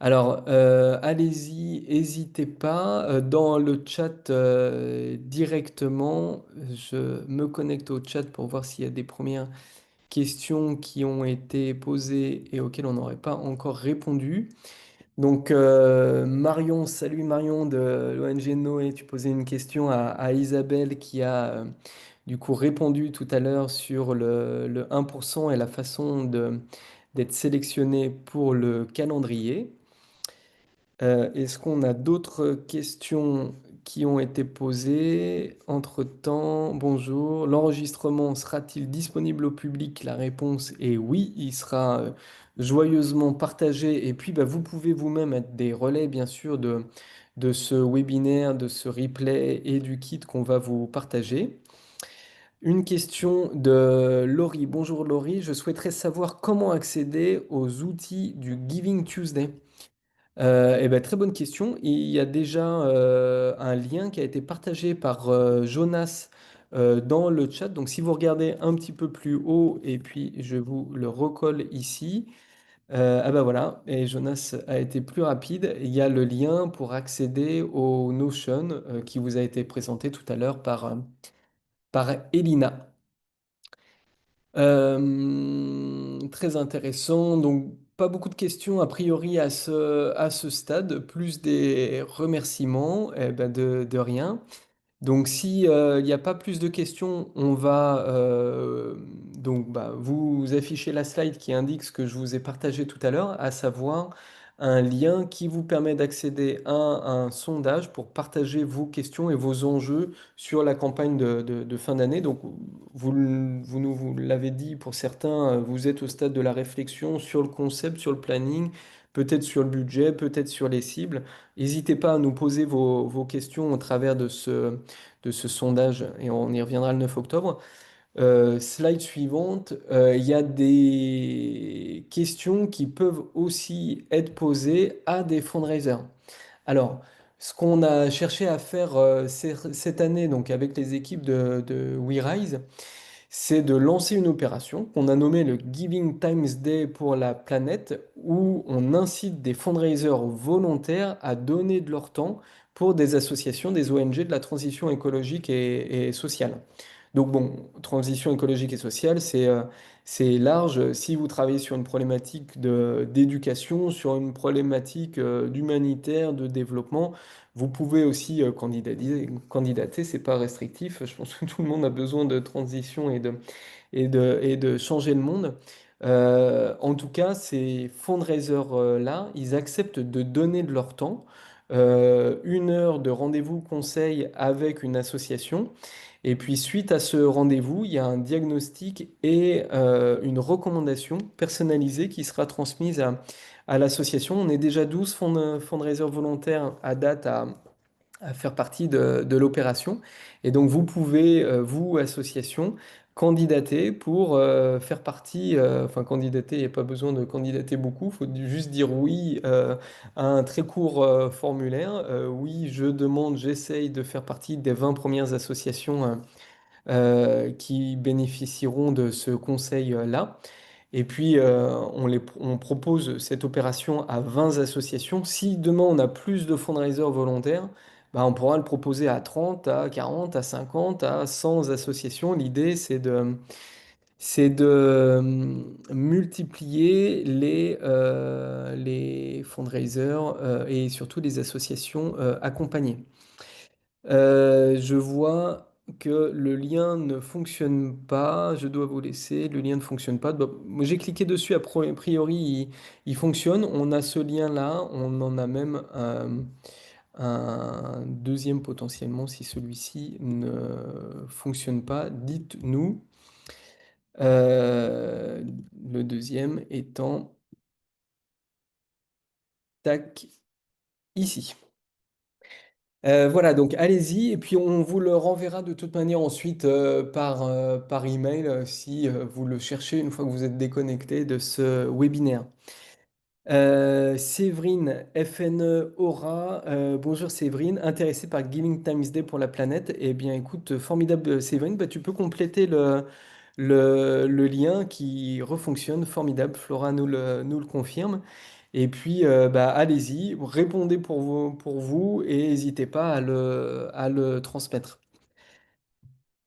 Alors, allez-y, n'hésitez pas. Dans le chat directement, je me connecte au chat pour voir s'il y a des premières questions qui ont été posées et auxquelles on n'aurait pas encore répondu. Donc, Marion, salut Marion de l'ONG Noé, tu posais une question à Isabelle qui a du coup répondu tout à l'heure sur le 1% et la façon d'être sélectionné pour le calendrier. Est-ce qu'on a d'autres questions qui ont été posées entre-temps? Bonjour. L'enregistrement sera-t-il disponible au public? La réponse est oui, il sera joyeusement partagé. Et puis, bah, vous pouvez vous-même être des relais, bien sûr, de ce webinaire, de ce replay et du kit qu'on va vous partager. Une question de Laurie. Bonjour Laurie, je souhaiterais savoir comment accéder aux outils du Giving Tuesday. Eh ben, très bonne question. Il y a déjà un lien qui a été partagé par Jonas dans le chat. Donc si vous regardez un petit peu plus haut, et puis je vous le recolle ici, ah ben voilà, et Jonas a été plus rapide. Il y a le lien pour accéder au Notion qui vous a été présenté tout à l'heure par Elina. Très intéressant. Donc, pas beaucoup de questions a priori à ce stade, plus des remerciements, eh ben de rien. Donc, si il n'y a pas plus de questions, on va donc vous afficher la slide qui indique ce que je vous ai partagé tout à l'heure, à savoir un lien qui vous permet d'accéder à un sondage pour partager vos questions et vos enjeux sur la campagne de fin d'année. Donc, vous nous l'avez dit, pour certains, vous êtes au stade de la réflexion sur le concept, sur le planning, peut-être sur le budget, peut-être sur les cibles. N'hésitez pas à nous poser vos questions au travers de ce sondage et on y reviendra le 9 octobre. Slide suivante, il y a des questions qui peuvent aussi être posées à des fundraisers. Alors, ce qu'on a cherché à faire cette année, donc avec les équipes de WeRise, c'est de lancer une opération qu'on a nommée le Giving Times Day pour la planète, où on incite des fundraisers volontaires à donner de leur temps pour des associations, des ONG de la transition écologique et sociale. Donc bon, transition écologique et sociale, c'est large. Si vous travaillez sur une problématique d'éducation, sur une problématique d'humanitaire, de développement, vous pouvez aussi candidater, c'est pas restrictif. Je pense que tout le monde a besoin de transition et de changer le monde. En tout cas, ces fundraisers-là, ils acceptent de donner de leur temps, 1 heure de rendez-vous conseil avec une association. Et puis, suite à ce rendez-vous, il y a un diagnostic et une recommandation personnalisée qui sera transmise à l'association. On est déjà 12 fundraisers volontaires à date à faire partie de l'opération. Et donc, vous pouvez, vous, association, candidater pour faire partie, enfin candidater, il n'y a pas besoin de candidater beaucoup, il faut juste dire oui à un très court formulaire. Oui, je demande, j'essaye de faire partie des 20 premières associations qui bénéficieront de ce conseil-là. Et puis, on propose cette opération à 20 associations. Si demain on a plus de fundraisers volontaires, on pourra le proposer à 30, à 40, à 50, à 100 associations. L'idée, c'est de multiplier les fundraisers et surtout les associations accompagnées. Je vois que le lien ne fonctionne pas. Je dois vous laisser. Le lien ne fonctionne pas. Moi, j'ai cliqué dessus. A priori, il fonctionne. On a ce lien-là. On en a même un deuxième potentiellement si celui-ci ne fonctionne pas. Dites-nous. Euh, le deuxième étant tac ici. Voilà, donc allez-y, et puis on vous le renverra de toute manière ensuite par email si vous le cherchez une fois que vous êtes déconnecté de ce webinaire. Séverine, FNE Aura, bonjour Séverine, intéressée par Giving Times Day pour la planète. Eh bien écoute, formidable Séverine, tu peux compléter le lien qui refonctionne, formidable, Flora nous le confirme. Et puis allez-y, répondez pour vous et n'hésitez pas à le transmettre.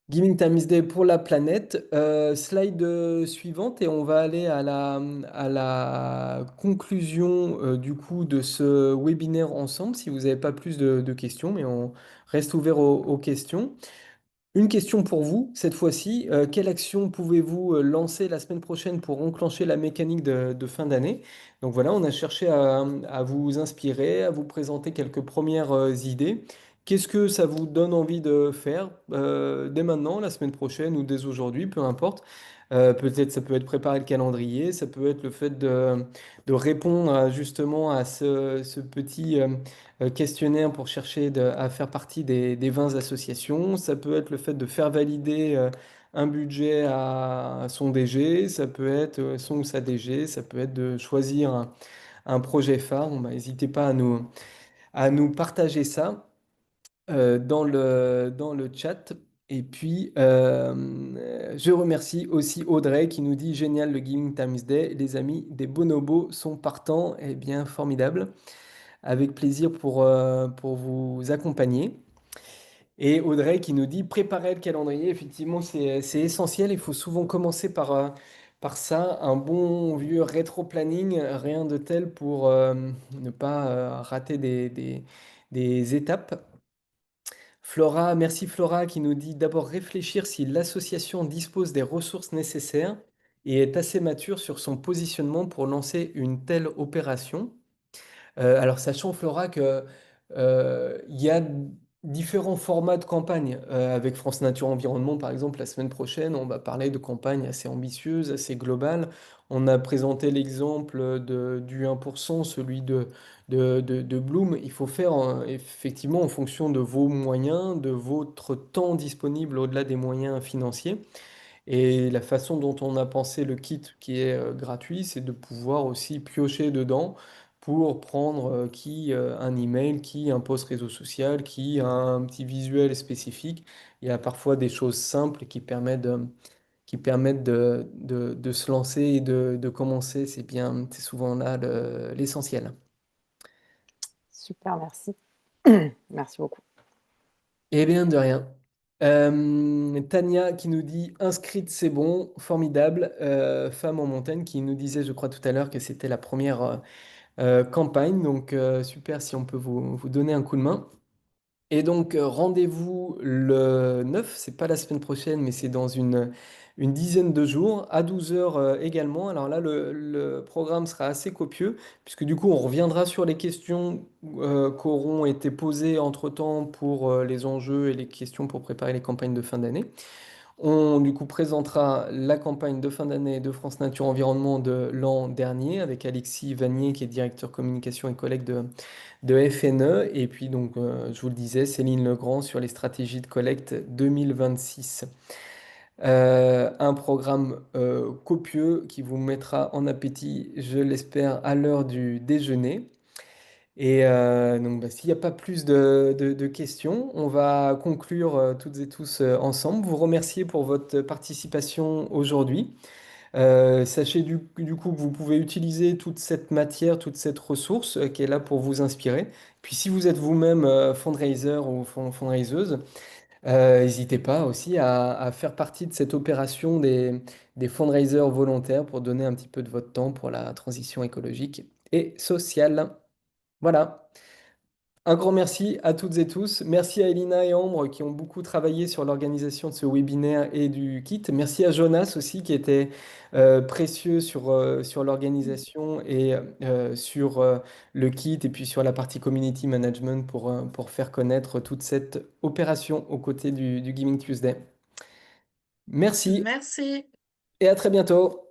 Giving Times Day pour la planète. Slide suivante et on va aller à la conclusion du coup de ce webinaire ensemble. Si vous n'avez pas plus de questions, mais on reste ouvert aux questions. Une question pour vous, cette fois-ci. Quelle action pouvez-vous lancer la semaine prochaine pour enclencher la mécanique de fin d'année? Donc voilà, on a cherché à vous inspirer, à vous présenter quelques premières idées. Qu'est-ce que ça vous donne envie de faire dès maintenant, la semaine prochaine ou dès aujourd'hui, peu importe. Peut-être ça peut être préparer le calendrier, ça peut être le fait de répondre justement à ce petit questionnaire pour chercher à faire partie des 20 associations. Ça peut être le fait de faire valider un budget à son DG, ça peut être son ou sa DG, ça peut être de choisir un projet phare. N'hésitez pas à nous partager ça dans le chat. Et puis, je remercie aussi Audrey qui nous dit génial le Giving Times Day. Les amis des bonobos sont partants. Eh bien, formidable. Avec plaisir pour vous accompagner. Et Audrey qui nous dit préparer le calendrier. Effectivement, c'est essentiel. Il faut souvent commencer par ça. Un bon vieux rétro-planning, rien de tel pour ne pas rater des étapes. Flora, merci Flora qui nous dit d'abord réfléchir si l'association dispose des ressources nécessaires et est assez mature sur son positionnement pour lancer une telle opération. Alors, sachant, Flora, que il y a différents formats de campagne. Avec France Nature Environnement, par exemple, la semaine prochaine, on va parler de campagnes assez ambitieuses, assez globales. On a présenté l'exemple du 1%, celui de Bloom. Il faut faire effectivement en fonction de vos moyens, de votre temps disponible au-delà des moyens financiers. Et la façon dont on a pensé le kit qui est gratuit, c'est de pouvoir aussi piocher dedans pour prendre un email, qui un post réseau social, qui un petit visuel spécifique. Il y a parfois des choses simples qui permettent de se lancer et de commencer. C'est bien, c'est souvent là l'essentiel. Super, merci. Merci beaucoup. Eh bien, de rien. Tania qui nous dit inscrite, c'est bon, formidable. Femme en montagne qui nous disait, je crois tout à l'heure, que c'était la première campagne. Donc, super si on peut vous donner un coup de main. Et donc, rendez-vous le 9, c'est pas la semaine prochaine, mais c'est dans une dizaine de jours, à 12 heures également. Alors là, le programme sera assez copieux, puisque du coup, on reviendra sur les questions qu'auront été posées entre-temps pour les enjeux et les questions pour préparer les campagnes de fin d'année. On du coup présentera la campagne de fin d'année de France Nature Environnement de l'an dernier avec Alexis Vanier qui est directeur communication et collègue de FNE. Et puis donc, je vous le disais, Céline Legrand sur les stratégies de collecte 2026. Un programme copieux qui vous mettra en appétit, je l'espère, à l'heure du déjeuner. Et donc, bah, s'il n'y a pas plus de questions, on va conclure toutes et tous ensemble. Vous remercier pour votre participation aujourd'hui. Sachez du coup que vous pouvez utiliser toute cette matière, toute cette ressource qui est là pour vous inspirer. Puis si vous êtes vous-même fundraiser ou fundraiseuse, n'hésitez pas aussi à faire partie de cette opération des fundraisers volontaires pour donner un petit peu de votre temps pour la transition écologique et sociale. Voilà. Un grand merci à toutes et tous. Merci à Elina et Ambre qui ont beaucoup travaillé sur l'organisation de ce webinaire et du kit. Merci à Jonas aussi qui était précieux sur l'organisation et sur le kit et puis sur la partie community management pour faire connaître toute cette opération aux côtés du Giving Tuesday. Merci Merci. et à très bientôt.